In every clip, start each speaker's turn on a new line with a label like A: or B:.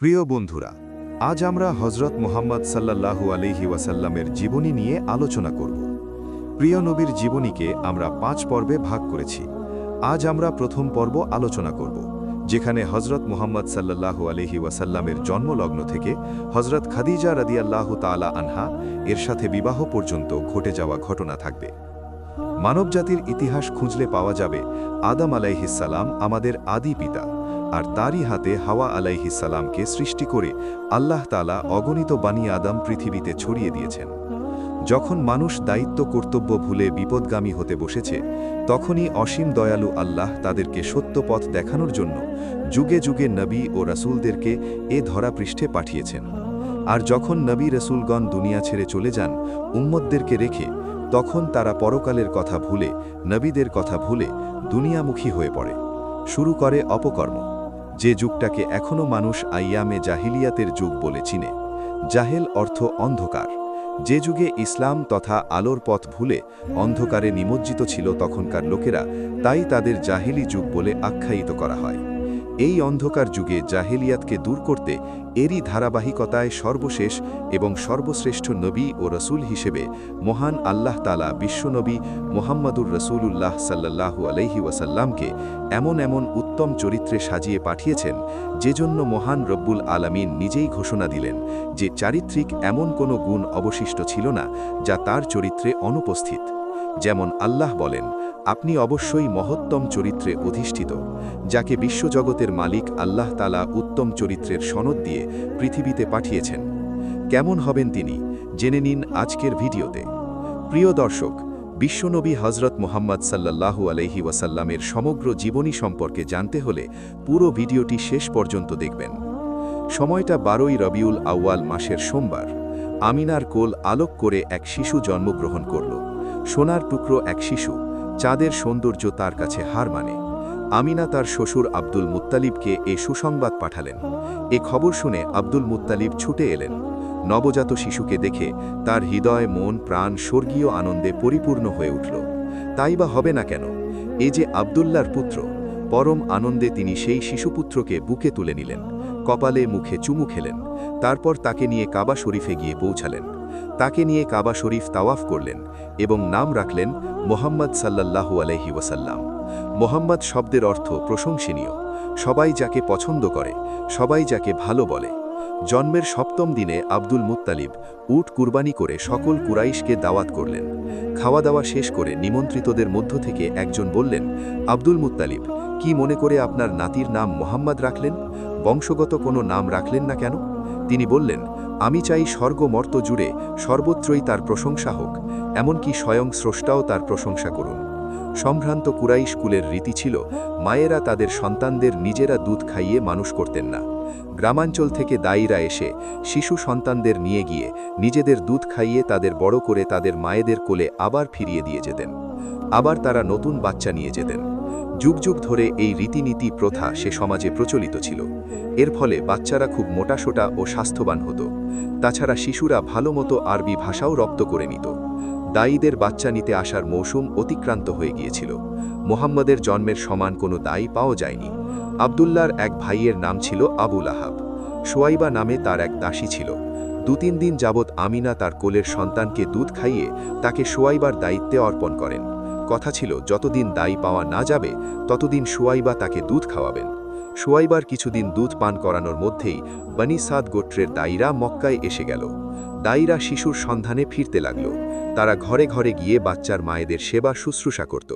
A: প্রিয় বন্ধুরা, আজ আমরা হজরত মুহাম্মদ সাল্লাল্লাহু আলাইহি ওয়াসাল্লামের জীবনী নিয়ে আলোচনা করব। প্রিয় নবীর জীবনীকে আমরা ৫ পর্বে ভাগ করেছি। আজ আমরা প্রথম পর্ব আলোচনা করব, যেখানে হজরত মুহাম্মদ সাল্লাল্লাহু আলাইহি ওয়াসাল্লামের জন্মলগ্ন থেকে হজরত খাদিজা রাদিয়াল্লাহু তাআলা আনহা এর সাথে বিবাহ পর্যন্ত ঘটে যাওয়া ঘটনা থাকবে। মানবজাতির ইতিহাস খুঁজলে পাওয়া যাবে আদম আলাইহিসসালাম আমাদের আদি পিতা, আর তারই হাতে হাওয়া আলাইহিসসালামকে সৃষ্টি করে আল্লাহ তাআলা অগণিত বানি আদম পৃথিবীতে ছড়িয়ে দিয়েছেন। যখন মানুষ দায়িত্ব কর্তব্য ভুলে বিপদগামী হতে বসেছে, তখনই অসীম দয়ালু আল্লাহ তাদেরকে সত্য পথ দেখানোর জন্য যুগে যুগে নবী ও রাসূলদেরকে এ ধরাপৃষ্ঠে পাঠিয়েছেন। আর যখন নবী রাসূলগণ দুনিয়া ছেড়ে চলে যান উম্মতদেরকে রেখে, তখন তারা পরকালের কথা ভুলে, নবীদের কথা ভুলে দুনিয়ামুখী হয়ে পড়ে, শুরু করে অপকর্ম। যে যুগটাকে এখনও মানুষ আইয়ামে জাহিলিয়াতের যুগ বলে চিনে। জাহেল অর্থ অন্ধকার। যে যুগে ইসলাম তথা আলোর পথ ভুলে অন্ধকারে নিমজ্জিত ছিল তখনকার লোকেরা, তাই তাদের জাহিলি যুগ বলে আখ্যায়িত করা হয়। এই অন্ধকার যুগে জাহেলিয়াতকে দূর করতে এরই ধারাবাহিকতায় সর্বশেষ এবং সর্বশ্রেষ্ঠ নবী ও রসুল হিসেবে মহান আল্লাহ তাআলা বিশ্বনবী মুহাম্মদুর রসুলুল্লাহ সাল্লাল্লাহু আলাইহি ওয়াসাল্লামকে এমন এমন উত্তম চরিত্রে সাজিয়ে পাঠিয়েছেন, যেজন্য মহান রব্বুল আলামিন নিজেই ঘোষণা দিলেন যে চারিত্রিক এমন কোনো গুণ অবশিষ্ট ছিল না যা তার চরিত্রে অনুপস্থিত। যেমন আল্লাহ বলেন, আপনি অবশ্যই মহত্তম চরিত্রে অধিষ্ঠিত, যাকে বিশ্বজগতের মালিক আল্লাহ তাআলা উত্তম চরিত্রের সনদ দিয়ে পৃথিবীতে পাঠিয়েছেন। কেমন হবেন তিনি, জেনে নিন আজকের ভিডিওতে। প্রিয় দর্শক, বিশ্বনবী হজরত মুহাম্মদ সাল্লাল্লাহু আলাইহি ওয়াসাল্লামের সমগ্র জীবনী সম্পর্কে জানতে হলে পুরো ভিডিওটি শেষ পর্যন্ত দেখবেন। সময়টা 12ই রবিউল আউয়াল মাসের সোমবার। আমিনার কোল আলোক করে এক শিশু জন্মগ্রহণ করল। সোনার টুকরো এক শিশু, চাঁদের সৌন্দর্য তার কাছে হার মানে। আমিনা তার শ্বশুর আব্দুল মুত্তালিবকে এ সুসংবাদ পাঠালেন। এ খবর শুনে আব্দুল মুত্তালিব ছুটে এলেন। নবজাত শিশুকে দেখে তার হৃদয় মন প্রাণ স্বর্গীয় আনন্দে পরিপূর্ণ হয়ে উঠল। তাই বা হবে না কেন? এ যে আব্দুল্লাহর পুত্র। পরম আনন্দে তিনি সেই শিশুপুত্রকে বুকে তুলে নিলেন, কপালে মুখে চুমু খেলেন। তারপর তাকে নিয়ে কাবা শরীফে গিয়ে পৌঁছালেন। তাকে নিয়ে কাবা শরীফ তাওয়াফ করলেন এবং নাম রাখলেন মুহাম্মদ সাল্লাল্লাহু আলাইহি ওয়াসাল্লাম। মুহাম্মদ শব্দের অর্থ প্রশংসনীয়। সবাই যাকে পছন্দ করে, সবাই যাকে ভালো বলে। জন্মের 7ম দিনে আব্দুল মুত্তালিব উট কুরবানি করে সকল কুরাইশকে দাওয়াত করলেন। খাওয়া দাওয়া শেষ করে নিমন্ত্রিতদের মধ্য থেকে একজন বললেন, আব্দুল মুত্তালিব, কি মনে করে আপনার নাতির নাম মুহাম্মদ রাখলেন? বংশগত কোনো নাম রাখলেন না কেন? তিনি বললেন, আমি চাই স্বর্গ মর্ত জুড়ে সর্বত্রই তার প্রশংসা হোক, এমনকি স্বয়ং স্রষ্টাও তার প্রশংসা করুন। সম্ভ্রান্ত কুরাইশ কুলের রীতি ছিল, মায়েরা তাদের সন্তানদের নিজেরা দুধ খাইয়ে মানুষ করতেন না। গ্রামাঞ্চল থেকে দায়ীরা এসে শিশু সন্তানদের নিয়ে গিয়ে নিজেদের দুধ খাইয়ে তাদের বড় করে তাদের মায়েদের কোলে আবার ফিরিয়ে দিয়ে যেতেন। আবার তারা নতুন বাচ্চা নিয়ে যেতেন। যুগ যুগ ধরে এই রীতিনীতি প্রথা সে সমাজে প্রচলিত ছিল। এর ফলে বাচ্চারা খুব মোটাসোটা ও স্বাস্থ্যবান হতো। তাছাড়া শিশুরা ভালো মতো আরবি ভাষাও রপ্ত করে নিত। দায়ীদের বাচ্চা নিতে আসার মৌসুম অতিক্রান্ত হয়ে গিয়েছিল। মুহাম্মদের জন্মের সমান কোনো দায়ী পাওয়া যায়নি। আব্দুল্লাহর এক ভাইয়ের নাম ছিল আবুল আহাব। সোয়াইবা নামে তার এক দাসী ছিল। 2-3 দিন যাবৎ আমিনা তার কোলের সন্তানকে দুধ খাইয়ে তাকে সোয়াইবার দায়িত্বে অর্পণ করেন। কথা ছিল, যতদিন দায়ী পাওয়া না যাবে ততদিন সোয়াইবা তাকে দুধ খাওয়াবেন। সোয়াইবার কিছুদিন দুধ পান করানোর মধ্যেই বনি সাদ গোত্রের দায়ীরা মক্কায় এসে গেল। দায়ীরা শিশুর সন্ধানে ফিরতে লাগল। তারা ঘরে ঘরে গিয়ে বাচ্চার মায়েদের সেবা শুশ্রূষা করত।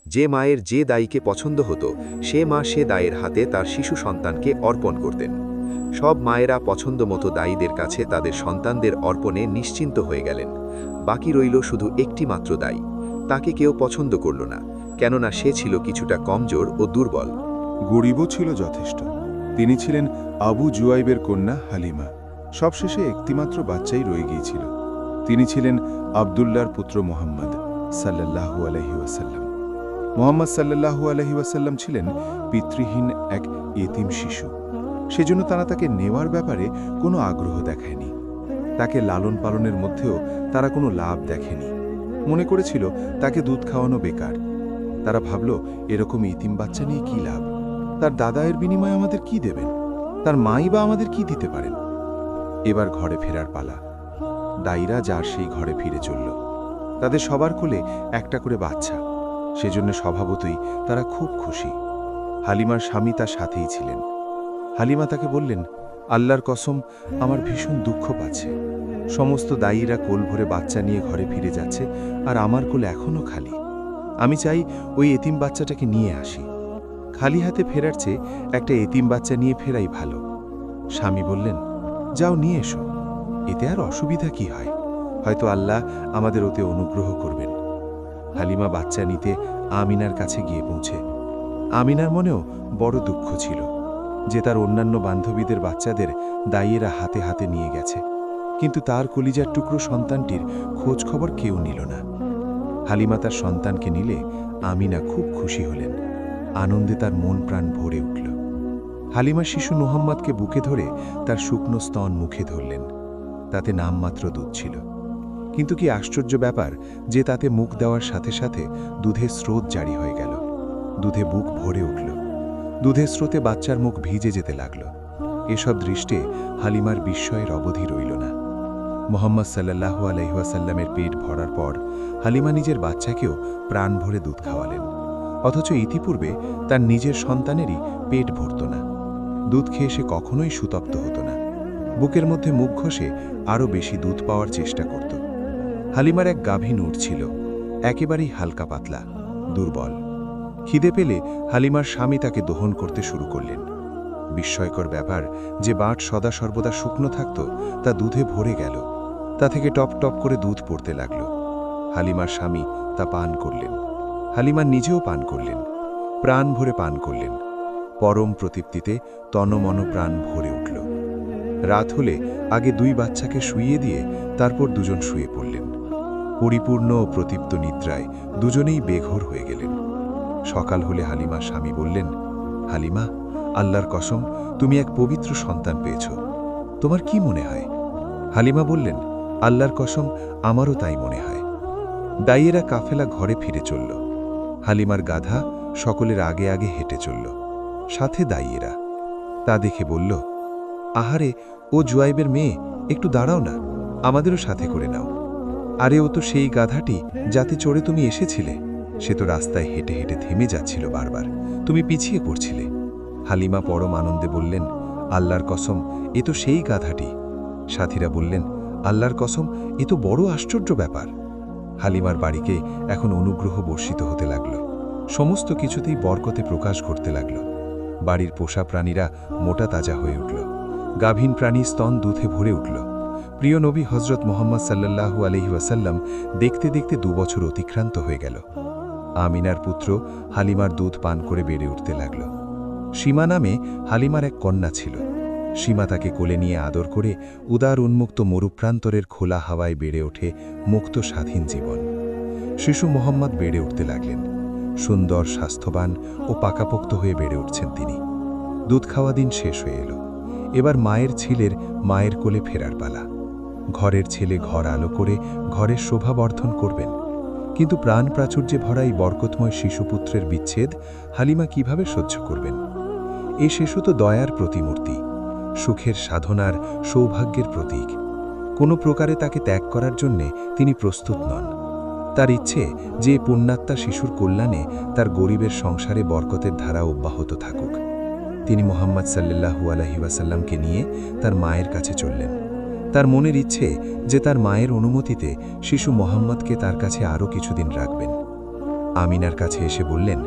A: যে মায়ের যে দায়ীকে পছন্দ হতো, সে মা সে দায়ের হাতে তার শিশু সন্তানকে অর্পণ করতেন। সব মায়েরা পছন্দ মতো দায়ীদের কাছে তাদের সন্তানদের অর্পণে নিশ্চিন্ত হয়ে গেলেন। বাকি রইল শুধু একটি মাত্র দায়ী। তাকে কেউ পছন্দ করল না, কেননা সে ছিল কিছুটা কমজোর ও দুর্বল।
B: গরিবও ছিল যথেষ্ট। তিনি ছিলেন আবু জুয়াইবের কন্যা হালিমা। সবশেষে একটিমাত্র বাচ্চাই রয়ে গিয়েছিল। তিনি ছিলেন আব্দুল্লাহর পুত্র মুহাম্মদ সাল্লাল্লাহু আলাইহি ওয়াসাল্লাম। মুহাম্মদ সাল্লাল্লাহু আলাইহি ওয়াসাল্লাম ছিলেন পিতৃহীন এক এতিম শিশু। সেজন্য তারা তাকে নেওয়ার ব্যাপারে কোনো আগ্রহ দেখায়নি। তাকে লালন পালনের মধ্যেও তারা কোনো লাভ দেখেনি। মনে করেছিল তাকে দুধ খাওয়ানো বেকার। তারা ভাবল, এরকম ইতিম বাচ্চা নিয়ে কী লাভ? তার দাদা এর বিনিময়ে আমাদের কি দেবেন? তার মাই বা আমাদের কি দিতে পারেন? এবার ঘরে ফেরার পালা। দাইরা যার সেই ঘরে ফিরে চলল। তাদের সবার কোলে একটা করে বাচ্চা, সেজন্য স্বভাবতই তারা খুব খুশি। হালিমার স্বামী তার সাথেই ছিলেন। হালিমা তাকে বললেন, আল্লাহর কসম, আমার ভীষণ দুঃখ পাচ্ছে। সমস্ত দায়ীরা কোল ভরে বাচ্চা নিয়ে ঘরে ফিরে যাচ্ছে, আর আমার কোল এখনও খালি। আমি চাই ওই এতিম বাচ্চাটাকে নিয়ে আসি। খালি হাতে ফেরার চেয়ে একটা এতিম বাচ্চা নিয়ে ফেরাই ভালো। স্বামী বললেন, যাও নিয়ে এসো, এতে আর অসুবিধা কি হয়? হয়তো আল্লাহ আমাদের ওতে অনুগ্রহ করবেন। হালিমা বাচ্চা নিতে আমিনার কাছে গিয়ে পৌঁছে। আমিনার মনেও বড় দুঃখ ছিল যে তার অন্যান্য বান্ধবীদের বাচ্চাদের দাইয়েরা হাতে হাতে নিয়ে গেছে, কিন্তু তার কলিজার টুকরো সন্তানটির খোঁজ খবর কেউ নিল না। হালিমা তার সন্তানকে নিলে আমিনা খুব খুশি হলেন। আনন্দে তার মন প্রাণ ভরে উঠল। হালিমা শিশু মুহাম্মদকে বুকে ধরে তার শুকনো স্তন মুখে ধরলেন। তাতে নামমাত্র দুধ ছিল, কিন্তু কি আশ্চর্য ব্যাপার যে তাতে মুখ দেওয়ার সাথে সাথে দুধের স্রোত জারি হয়ে গেল। দুধে বুক ভরে উঠল। দুধের স্রোতে বাচ্চার মুখ ভিজে যেতে লাগল। এসব দৃষ্টে হালিমার বিস্ময়ের অবধি রইল না। মোহাম্মদ সাল্লাল্লাহু আলাইহি ওয়াসাল্লামের পেট ভরার পর হালিমা নিজের বাচ্চাকেও প্রাণ ভরে দুধ খাওয়ালেন, অথচ ইতিপূর্বে তার নিজের সন্তানেরই পেট ভরত না। দুধ খেয়ে সে কখনোই সুতপ্ত হতো না। বুকের মধ্যে মুখ ঘষে আরও বেশি দুধ পাওয়ার চেষ্টা করত। হালিমার এক গাভী নূর ছিল, একেবারেই হালকা পাতলা, দুর্বল। খিদে পেলে হালিমার স্বামী তাকে দহন করতে শুরু করলেন। বিস্ময়কর ব্যাপার যে বাট সদা সর্বদা শুকনো থাকত, তা দুধে ভরে গেল। তা থেকে টপ টপ করে দুধ পড়তে লাগল। হালিমার স্বামী তা পান করলেন। হালিমা নিজেও পান করলেন, প্রাণ ভরে পান করলেন। পরম প্রতৃপ্তিতে তনমন প্রাণ ভরে উঠল। রাত হলে আগে দুই বাচ্চাকে শুইয়ে দিয়ে তারপর দুজন শুয়ে পড়লেন। পরিপূর্ণ ও প্রতৃপ্ত নিদ্রায় দুজনেই বেঘোর হয়ে গেলেন। সকাল হলে হালিমার স্বামী বললেন, হালিমা, আল্লাহর কসম, তুমি এক পবিত্র সন্তান পেয়েছ। তোমার কি মনে হয়? হালিমা বললেন, আল্লাহর কসম, আমারও তাই মনে হয়। দাইয়েরা কাফেলা ঘরে ফিরে চলল। হালিমার গাধা সকলের আগে আগে হেঁটে চলল, সাথে দাইয়েরা। তা দেখে বলল, আহারে, ও জুয়াইবের মেয়ে, একটু দাঁড়াও না, আমাদেরও সাথে করে নাও। আরে, ও তো সেই গাধাটি যাতে চড়ে তুমি এসেছিলে। সে তো রাস্তায় হেঁটে হেঁটে থেমে যাচ্ছিল বারবার, তুমি পিছিয়ে পড়ছিলে। হালিমা পরম আনন্দে বললেন, আল্লাহর কসম, এ তো সেই গাধাটি। সাথীরা বললেন, আল্লাহর কসম, এ তো বড় আশ্চর্য ব্যাপার। হালিমার বাড়িকে এখন অনুগ্রহ বর্ষিত হতে লাগল। সমস্ত কিছুতেই বরকতে প্রকাশ ঘটতে লাগল। বাড়ির পোষা প্রাণীরা মোটা তাজা হয়ে উঠল। গাভীন প্রাণী স্তন দুধে ভরে উঠল। প্রিয় নবী হজরত মুহাম্মদ সাল্লাল্লাহু আলাইহি ওয়াসাল্লাম দেখতে দেখতে 2 বছর অতিক্রান্ত হয়ে গেল। আমিনার পুত্র হালিমার দুধ পান করে বেড়ে উঠতে লাগল। সীমা নামে হালিমার এক কন্যা ছিল। সীমা তাকে কোলে নিয়ে আদর করে উদার উন্মুক্ত মরুপ্রান্তরের খোলা হাওয়ায় বেড়ে ওঠে মুক্ত স্বাধীন জীবন। শিশু মোহাম্মদ বেড়ে উঠতে লাগলেন। সুন্দর, স্বাস্থ্যবান ও পাকাপোক্ত হয়ে বেড়ে উঠছেন তিনি। দুধ খাওয়া দিন শেষ হয়ে এলো। এবার মায়ের ছেলের মায়ের কোলে ফেরার পালা। ঘরের ছেলে ঘর আলো করে ঘরের শোভা বর্ধন করবেন, কিন্তু প্রাণ প্রাচুর্যে ভরা এই বরকতময় শিশুপুত্রের বিচ্ছেদ হালিমা কিভাবে সহ্য করবেন? এ শিশু তো দয়ার প্রতিমূর্তি, সুখের সাধনার, সৌভাগ্যের প্রতীক। কোনো প্রকারে তাকে ত্যাগ করার জন্যে তিনি প্রস্তুত নন। তার ইচ্ছে যে পুণ্যাত্মা শিশুর কল্যাণে তার গরিবের সংসারে বরকতের ধারা অব্যাহত থাকুক। তিনি মুহাম্মদ সাল্লাল্লাহু আলাইহি ওয়াসাল্লামকে নিয়ে তার মায়ের কাছে চললেন। তার মনের ইচ্ছে যে তার মায়ের অনুমতিতে শিশু মোহাম্মদকে তার কাছে আরও কিছুদিন রাখবেন। আমিনার কাছে এসে বললেন,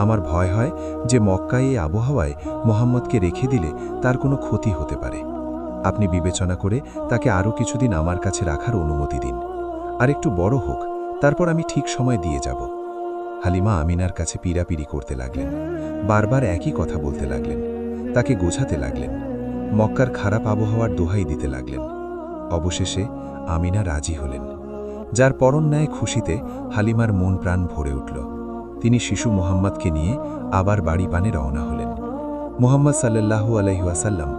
B: আমার ভয় হয় যে মক্কায় এই আবহাওয়ায় মোহাম্মদকে রেখে দিলে তার কোনো ক্ষতি হতে পারে। আপনি বিবেচনা করে তাকে আরও কিছুদিন আমার কাছে রাখার অনুমতি দিন। আর একটু বড় হোক, তারপর আমি ঠিক সময় দিয়ে যাব। হালিমা আমিনার কাছে পীড়াপিড়ি করতে লাগলেন, বারবার একই কথা বলতে লাগলেন, তাকে গোছাতে লাগলেন, মক্কার খারাপ আবহাওয়ার দোহাই দিতে লাগলেন। অবশেষে আমিনা রাজি হলেন, যার পরন্যায় খুশিতে হালিমার মন প্রাণ ভরে উঠল। তিনি শিশু মোহাম্মদকে নিয়ে আবার বাড়ি পানে রওনা হলেন। মুহাম্মদ সাল্লাল্লাহু আলাইহি ওয়াসাল্লাম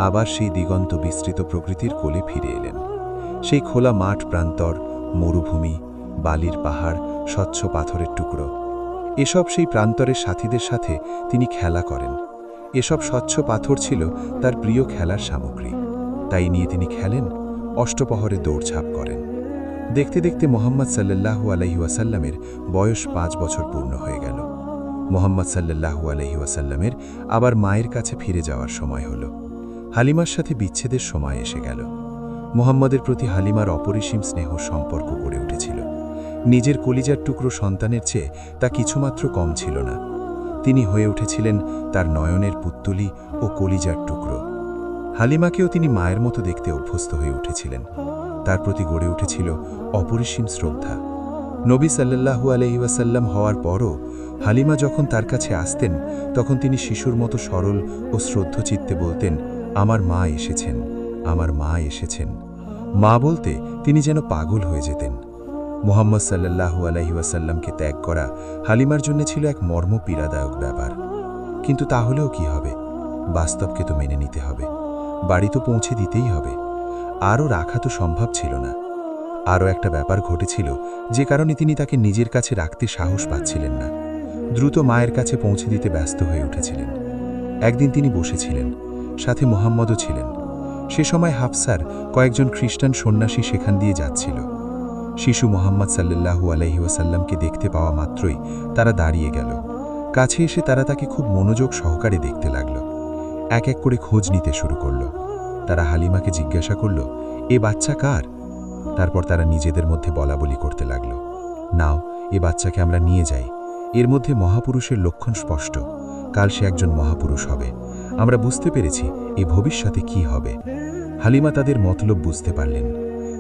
B: আবার সেই দিগন্ত বিস্তৃত প্রকৃতির কোলে ফিরে এলেন। সেই খোলা মাঠ প্রান্তর, মরুভূমি, বালির পাহাড়, স্বচ্ছ পাথরের টুকরো, এসব সেই প্রান্তরের সাথীদের সাথে তিনি খেলা করেন।
C: এসব স্বচ্ছ পাথর ছিল তার প্রিয় খেলার সামগ্রী। তাই নিয়ে তিনি খেলেন, অষ্টপহরে দৌড়ঝাঁপ করেন। দেখতে দেখতে মোহাম্মদ সাল্লাল্লাহু আলাইহি ওয়াসাল্লামের বয়স 5 বছর পূর্ণ হয়ে গেল। মোহাম্মদ সাল্লাল্লাহু আলাইহি ওয়াসাল্লামের আবার মায়ের কাছে ফিরে যাওয়ার সময় হল। হালিমার সাথে বিচ্ছেদের সময় এসে গেল। মোহাম্মদের প্রতি হালিমার অপরিসীম স্নেহ সম্পর্ক গড়ে উঠেছিল। নিজের কলিজার টুকরো সন্তানের চেয়ে তা কিছুমাত্র কম ছিল না। তিনি হয়ে উঠেছিলেন তার নয়নের পুত্তলি ও কলিজার টুকরো। হালিমাকেও তিনি মায়ের মতো দেখতে অভ্যস্ত হয়ে উঠেছিলেন। তার প্রতি গড়ে উঠেছিল অপরিসীম শ্রদ্ধা। নবী সাল্লাল্লাহু আলাইহি ওয়াসাল্লাম হওয়ার পরও হালিমা যখন তার কাছে আসতেন, তখন তিনি শিশুর মতো সরল ও শ্রদ্ধচিত্তে বলতেন, আমার মা এসেছেন, আমার মা এসেছেন। মা বলতে তিনি যেন পাগল হয়ে যেতেন। মুহাম্মদ সাল্লাল্লাহু আলাইহি ওয়াসাল্লামকে ত্যাগ করা হালিমার জন্য ছিল এক মর্মপীড়াদায়ক ব্যাপার। কিন্তু তাহলেও কি হবে? বাস্তবকে তো মেনে নিতে হবে, বাড়ি তো পৌঁছে দিতেই হবে। আরও রাখা তো সম্ভব ছিল না। আরও একটা ব্যাপার ঘটেছিল, যে কারণে তিনি তাকে নিজের কাছে রাখতে সাহস পাচ্ছিলেন না। দ্রুত মায়ের কাছে পৌঁছে দিতে ব্যস্ত হয়ে উঠেছিলেন। একদিন তিনি বসেছিলেন, সাথে মুহাম্মদও ছিলেন। সে সময় হাফসার কয়েকজন খ্রিস্টান সন্ন্যাসী সেখান দিয়ে যাচ্ছিল। শিশু মুহাম্মদ সাল্লাল্লাহু আলাইহি ওয়াসাল্লামকে দেখতে পাওয়া মাত্রই তারা দাঁড়িয়ে গেল। কাছে এসে তারা তাকে খুব মনোযোগ সহকারে দেখতে লাগল। এক এক করে খোঁজ নিতে শুরু করল। তারা হালিমাকে জিজ্ঞাসা করল, এ বাচ্চা কার? তারপর তারা নিজেদের মধ্যে বলাবলি করতে লাগল, নাও, এ বাচ্চাকে আমরা নিয়ে যাই। এর মধ্যে মহাপুরুষের লক্ষণ স্পষ্ট। কাল সে একজন মহাপুরুষ হবে। আমরা বুঝতে পেরেছি এ ভবিষ্যতে কি হবে। হালিমা তাদের মতলব বুঝতে পারলেন।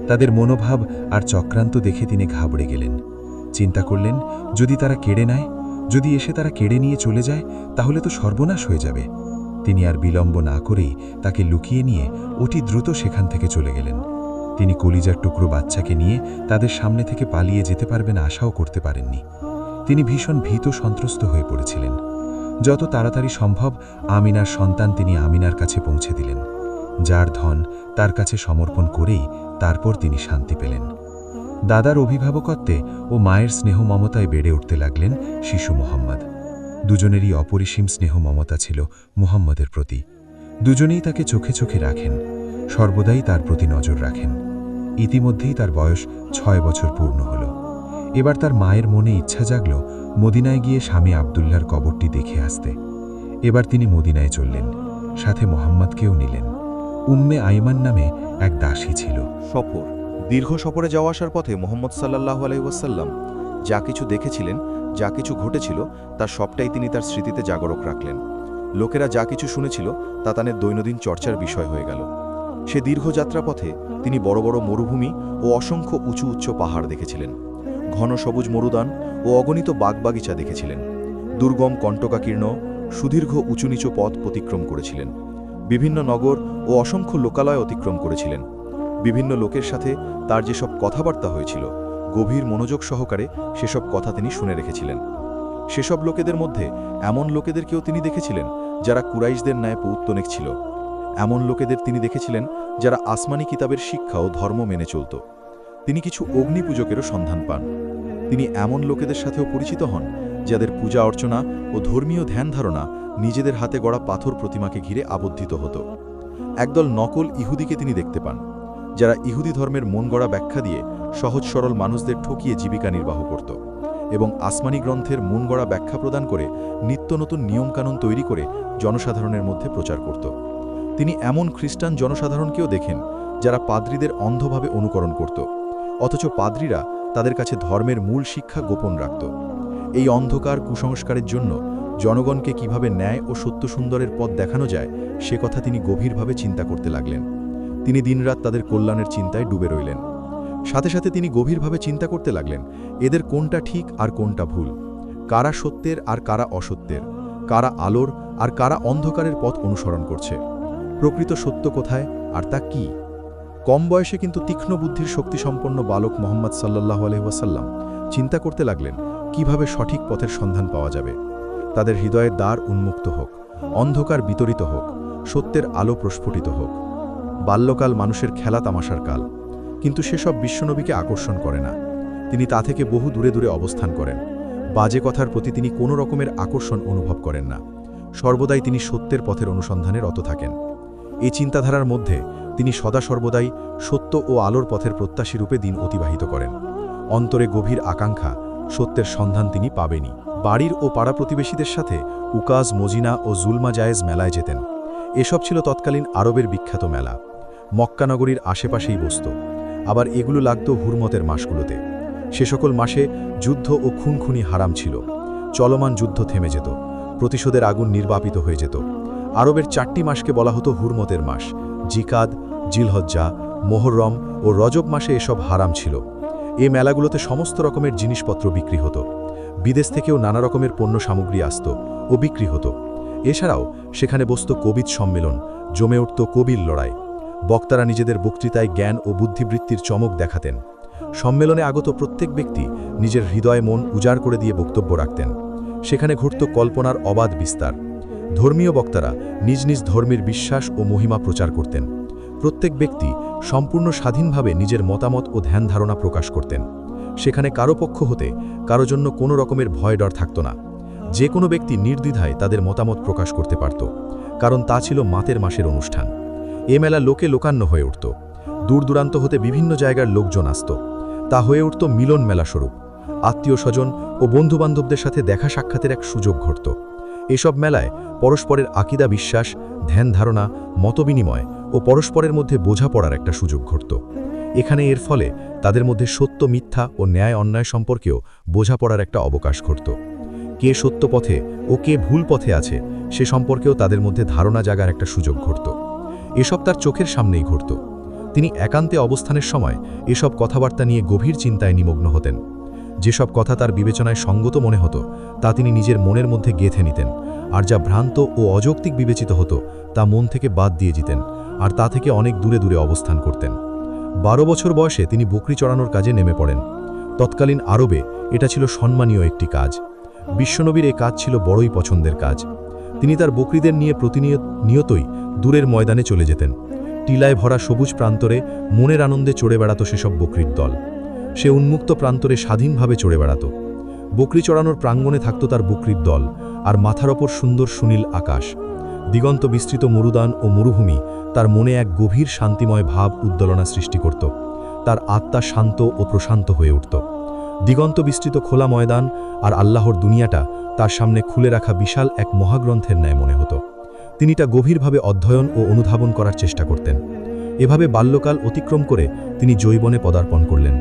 C: তাদের মনোভাব আর চক্রান্ত দেখে তিনি ঘাবড়ে গেলেন। চিন্তা করলেন, যদি তারা কেড়ে নেয়, যদি এসে তারা কেড়ে নিয়ে চলে যায়, তাহলে তো সর্বনাশ হয়ে যাবে। তিনি আর বিলম্ব না করেই তাকে লুকিয়ে নিয়ে অতি দ্রুত সেখান থেকে চলে গেলেন। তিনি কলিজার টুকরো বাচ্চাকে নিয়ে তাদের সামনে থেকে পালিয়ে যেতে পারবেন আশাও করতে পারেননি। তিনি ভীষণ ভীত সন্ত্রস্ত হয়ে পড়েছিলেন। যত তাড়াতাড়ি সম্ভব আমিনার সন্তান তিনি আমিনার কাছে পৌঁছে দিলেন। যার ধন তার কাছে সমর্পণ করেই তারপর তিনি শান্তি পেলেন। দাদার অভিভাবকত্বে ও মায়ের স্নেহ মমতায় বেড়ে উঠতে লাগলেন শিশু মুহাম্মদ। দুজনেরই অপরিসীম স্নেহ মমতা ছিল মুহাম্মদের প্রতি। দুজনেই তাকে চোখে চোখে রাখেন, সর্বদাই তার প্রতি নজর রাখেন। ইতিমধ্যেই তার বয়স 6 বছর পূর্ণ হল। এবার তার মায়ের মনে ইচ্ছা জাগল মদিনায় গিয়ে স্বামী আব্দুল্লাহর কবরটি দেখে আসতে। এবার তিনি মদিনায় চললেন, সাথে মুহাম্মদকেও নিলেন। উম্মে আইমান নামে এক দাসী ছিল।
A: সফর। দীর্ঘ সফরে যাওয়া আসার পথে মুহাম্মদ সাল্লাল্লাহু আলাইহি ওয়াসাল্লাম যা কিছু দেখেছিলেন, যা কিছু ঘটেছিল, তার সবটাই তিনি তার স্মৃতিতে জাগরক রাখলেন। লোকেরা যা কিছু শুনেছিল তা তাদের দৈনন্দিন চর্চার বিষয় হয়ে গেল। সে দীর্ঘ যাত্রাপথে তিনি বড় বড় মরুভূমি ও অসংখ্য উঁচু উচ্চ পাহাড় দেখেছিলেন। ঘন সবুজ মরুদান ও অগণিত বাগবাগিচা দেখেছিলেন। দুর্গম কণ্টকাকীর্ণ সুদীর্ঘ উঁচু নিচু পথ অতিক্রম করেছিলেন। বিভিন্ন নগর ও অসংখ্য লোকালয় অতিক্রম করেছিলেন। বিভিন্ন লোকের সাথে তার যেসব কথাবার্তা হয়েছিল, গভীর মনোযোগ সহকারে সেসব কথা তিনি শুনে রেখেছিলেন। সেসব লোকেদের মধ্যে এমন লোকেদেরকেও তিনি দেখেছিলেন যারা কুরাইশদের ন্যায় পৌত্তনিক ছিল। এমন লোকেদের তিনি দেখেছিলেন যারা আসমানি কিতাবের শিক্ষা ও ধর্ম মেনে চলত। তিনি কিছু অগ্নি পূজকেরও সন্ধান পান। তিনি এমন লোকেদের সাথেও পরিচিত হন যাদের পূজা অর্চনা ও ধর্মীয় ধ্যান ধারণা নিজেদের হাতে গড়া পাথর প্রতিমাকে ঘিরে আবদ্ধিত হতো। একদল নকল ইহুদিকে তিনি দেখতে পান, যারা ইহুদি ধর্মের মন গড়া ব্যাখ্যা দিয়ে সহজ সরল মানুষদের ঠকিয়ে জীবিকা নির্বাহ করত এবং আসমানি গ্রন্থের মন গড়া ব্যাখ্যা প্রদান করে নিত্য নতুন নিয়মকানুন তৈরি করে জনসাধারণের মধ্যে প্রচার করত। তিনি এমন খ্রিস্টান জনসাধারণকেও দেখেন যারা পাদ্রীদের অন্ধভাবে অনুকরণ করত, অথচ পাদ্রীরা তাদের কাছে ধর্মের মূল শিক্ষা গোপন রাখত। এই অন্ধকার কুসংস্কারের জন্য জনগণকে কিভাবে ন্যায় ও সত্য সুন্দরের পথ দেখানো যায় সে কথা তিনি গভীরভাবে চিন্তা করতে লাগলেন। তিনি দিনরাত তাদের কল্যাণের চিন্তায় ডুবে রইলেন। সাথে সাথে তিনি গভীরভাবে চিন্তা করতে লাগলেন এদের কোনটা ঠিক আর কোনটা ভুল, কারা সত্যের আর কারা অসত্যের, কারা আলোর আর কারা অন্ধকারের পথ অনুসরণ করছে, প্রকৃত সত্য কোথায় আর তা কি। কম বয়সে কিন্তু তীক্ষ্ণ বুদ্ধির শক্তিসম্পন্ন বালক মুহাম্মদ সাল্লাল্লাহু আলাইহি ওয়াসাল্লাম চিন্তা করতে লাগলেন কিভাবে সঠিক পথের সন্ধান পাওয়া যাবে। তাদের হৃদয়ের দ্বার উন্মুক্ত হোক, অন্ধকার বিতরিত হোক, সত্যের আলো প্রস্ফুটিত হোক। বাল্যকাল মানুষের খেলা তামাশার কাল, কিন্তু সেসব বিশ্বনবীকে আকর্ষণ করে না। তিনি তা থেকে বহু দূরে দূরে অবস্থান করেন। বাজে কথার প্রতি তিনি কোনো রকমের আকর্ষণ অনুভব করেন না।
C: সর্বদাই তিনি সত্যের পথের অনুসন্ধানে রত থাকেন। এই চিন্তাধারার মধ্যে তিনি সদা সর্বদাই সত্য ও আলোর পথের প্রত্যাশী রূপে দিন অতিবাহিত করেন। অন্তরে গভীর আকাঙ্ক্ষা, সত্যের সন্ধান তিনি পাবেনই। বাড়ির ও পাড়া প্রতিবেশীদের সাথে উকাজ, মজিনা ও জুলমা জায়েজ মেলায় যেতেন। এসব ছিল তৎকালীন আরবের বিখ্যাত মেলা। মক্কা নগরীর আশেপাশেই বসত। আবার এগুলো লাগত হুরমতের মাসগুলোতে। সে সকল মাসে যুদ্ধ ও খুনখুনি হারাম ছিল। চলমান যুদ্ধ থেমে যেত, প্রতিশোধের আগুন নির্বাপিত হয়ে যেত। আরবের 4টি মাসকে বলা হতো হুরমতের মাস। জিকাদ, জিলহজ্জা, মোহররম ও রজব মাসে এসব হারাম ছিল। এই মেলাগুলোতে সমস্ত রকমের জিনিসপত্র বিক্রি হতো। বিদেশ থেকেও নানা রকমের পণ্য সামগ্রী আসত ও বিক্রি হতো। এছাড়াও সেখানে বসত কবির সম্মেলন, জমে উঠত কবির লড়াই। বক্তারা নিজেদের বক্তৃতায় জ্ঞান ও বুদ্ধিবৃত্তির চমক দেখাতেন। সম্মেলনে আগত প্রত্যেক ব্যক্তি নিজের হৃদয় মন উজাড় করে দিয়ে বক্তব্য রাখতেন। সেখানে ঘটত কল্পনার অবাধ বিস্তার। ধর্মীয় বক্তারা নিজ নিজ ধর্মের বিশ্বাস ও মহিমা প্রচার করতেন। প্রত্যেক ব্যক্তি সম্পূর্ণ স্বাধীনভাবে নিজের মতামত ও ধ্যান ধারণা প্রকাশ করতেন। সেখানে কারো পক্ষ হতে কারো জন্য কোনো রকমের ভয় ডর থাকত না। যে কোনো ব্যক্তি নির্দ্বিধায় তাদের মতামত প্রকাশ করতে পারত, কারণ তা ছিল মাতের মাসের অনুষ্ঠান। এ মেলা লোকে লোকান্য হয়ে উঠত। দূর দূরান্ত হতে বিভিন্ন জায়গার লোকজন আসত। তা হয়ে উঠত মিলন মেলা স্বরূপ। আত্মীয় স্বজন ও বন্ধুবান্ধবদের সাথে দেখা সাক্ষাতের এক সুযোগ ঘটত। এসব মেলায় পরস্পরের আকিদা বিশ্বাস, ধ্যান ধারণা, মতবিনিময় ও পরস্পরের মধ্যে বোঝাপড়ার একটা সুযোগ ঘটত। এখানে এর ফলে তাদের মধ্যে সত্য মিথ্যা ও ন্যায় অন্যায় সম্পর্কেও বোঝাপড়ার একটা অবকাশ ঘটত। কে সত্য পথে ও কে ভুল পথে আছে সে সম্পর্কেও তাদের মধ্যে ধারণা জাগার একটা সুযোগ ঘটত। এসব তার চোখের সামনেই ঘটত। তিনি একান্তে অবস্থানের সময় এসব কথাবার্তা নিয়ে গভীর চিন্তায় নিমগ্ন হতেন। যেসব কথা তার বিবেচনায় সঙ্গত মনে হতো তা তিনি নিজের মনের মধ্যে গেঁথে নিতেন, আর যা ভ্রান্ত ও অযৌক্তিক বিবেচিত হতো তা মন থেকে বাদ দিয়ে যেতেন, আর তা থেকে অনেক দূরে দূরে অবস্থান করতেন। 12 বছর বয়সে তিনি বকরি চড়ানোর কাজে নেমে পড়েন। তৎকালীন আরবে এটা ছিল সম্মানীয় একটি কাজ। বিশ্বনবীর এ কাজ ছিল বড়ই পছন্দের কাজ। তিনি তার বকরিদের নিয়ে প্রতিনিয়তই দূরের ময়দানে চলে যেতেন। টিলায় ভরা সবুজ প্রান্তরে মনের আনন্দে চড়ে বেড়াত সেসব বকরির দল। সে উন্মুক্ত প্রান্তরে স্বাধীনভাবে চড়ে বেড়াত। বকরি চড়ানোর প্রাঙ্গণে থাকত তার বকরির দল, আর মাথার ওপর সুন্দর সুনীল আকাশ। দিগন্ত বিস্তৃত মরুদান ও মরুভূমি তার মনে এক গভীর শান্তিময় ভাব উদ্দোলনা সৃষ্টি করত। তার আত্মা শান্ত ও প্রশান্ত হয়ে উঠত। দিগন্ত বিস্তৃত খোলা ময়দান আর আল্লাহর দুনিয়াটা তার সামনে খুলে রাখা বিশাল এক মহাগ্রন্থের ন্যায় মনে হতো। তিনি তা গভীরভাবে অধ্যয়ন ও অনুধাবন করার চেষ্টা করতেন। এভাবে বাল্যকাল অতিক্রম করে তিনি যৌবনে পদার্পণ করলেন।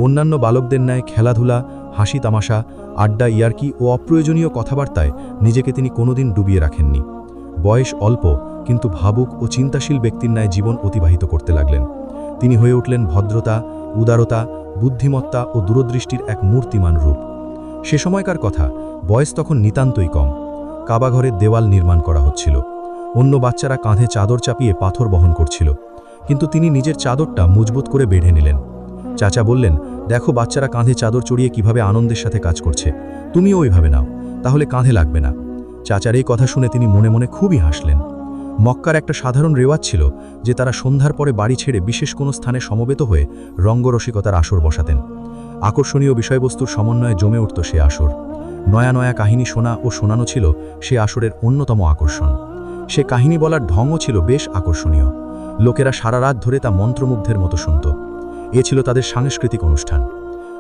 C: অন্যান্য বালকদের ন্যায় খেলাধুলা, হাসি তামাশা, আড্ডা, ইয়ার্কি ও অপ্রয়োজনীয় কথাবার্তায় নিজেকে তিনি কোনোদিন ডুবিয়ে রাখেননি। বয়স অল্প কিন্তু ভাবুক ও চিন্তাশীল ব্যক্তির ন্যায় জীবন অতিবাহিত করতে লাগলেন। তিনি হয়ে উঠলেন ভদ্রতা, উদারতা, বুদ্ধিমত্তা ও দূরদৃষ্টির এক মূর্তিমান রূপ। সে সময়কার কথা, বয়স তখন নিতান্তই কম। কাবাঘরের দেওয়াল নির্মাণ করা হচ্ছিল। অন্য বাচ্চারা কাঁধে চাদর চাপিয়ে পাথর বহন করছিল, কিন্তু তিনি নিজের চাদরটা মজবুত করে বেঁধে নিলেন। চাচা বললেন, দেখো বাচ্চারা কাঁধে চাদর চড়িয়ে কিভাবে আনন্দের সাথে কাজ করছে, তুমিও ওইভাবে নাও, তাহলে কাঁধে লাগবে না। চাচার এই কথা শুনে তিনি মনে মনে খুবই হাসলেন। মক্কার একটা সাধারণ রেওয়াজ ছিল যে তারা সন্ধ্যার পরে বাড়ি ছেড়ে বিশেষ কোনো স্থানে সমবেত হয়ে রঙ্গরসিকতার আসর বসাতেন। আকর্ষণীয় বিষয়বস্তুর সমন্বয়ে জমে উঠত সে আসর। নয়া নয়া কাহিনী শোনা ও শোনানো ছিল সে আসরের অন্যতম আকর্ষণ। সে কাহিনী বলার ঢংও ছিল বেশ আকর্ষণীয়। লোকেরা সারা রাত ধরে তা মন্ত্রমুগ্ধের মতো শুনত। এ ছিল তাদের সাংস্কৃতিক অনুষ্ঠান।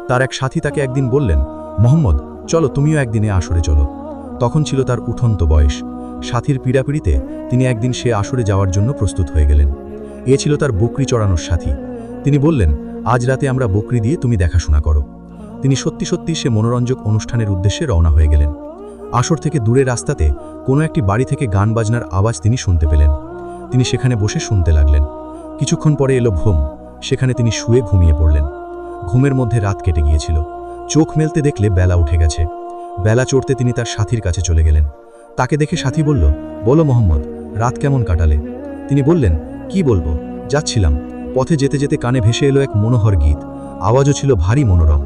C: তার এক সাথী তাকে একদিন বললেন, মোহাম্মদ, চলো তুমিও একদিনে আসরে চলো। তখন ছিল তার উঠন্ত বয়স। সাথীর পীড়াপিড়িতে তিনি একদিন সে আসরে যাওয়ার জন্য প্রস্তুত হয়ে গেলেন। এ ছিল তার বকরি চড়ানোর সাথী। তিনি বললেন, আজ রাতে আমরা বকরি দিয়ে তুমি দেখাশোনা করো। তিনি সত্যি সত্যি সে মনোরঞ্জক অনুষ্ঠানের উদ্দেশ্যে রওনা হয়ে গেলেন। আসর থেকে দূরে রাস্তাতে কোনো একটি বাড়ি থেকে গান বাজনার আওয়াজ তিনি শুনতে পেলেন। তিনি সেখানে বসে শুনতে লাগলেন। কিছুক্ষণ পরে এলো ঘুম। সেখানে তিনি শুয়ে ঘুমিয়ে পড়লেন। ঘুমের মধ্যে রাত কেটে গিয়েছিল। চোখ মেলতে দেখলে বেলা উঠে গেছে। বেলা চড়তে তিনি তার সাথীর কাছে চলে গেলেন। তাকে দেখে সাথী বলল, বলো মোহাম্মদ, রাত কেমন কাটালে? তিনি বললেন, কি বলবো, যাচ্ছিলাম, পথে যেতে যেতে কানে ভেসে এলো এক মনোহর গীত। আওয়াজও ছিল ভারী মনোরম।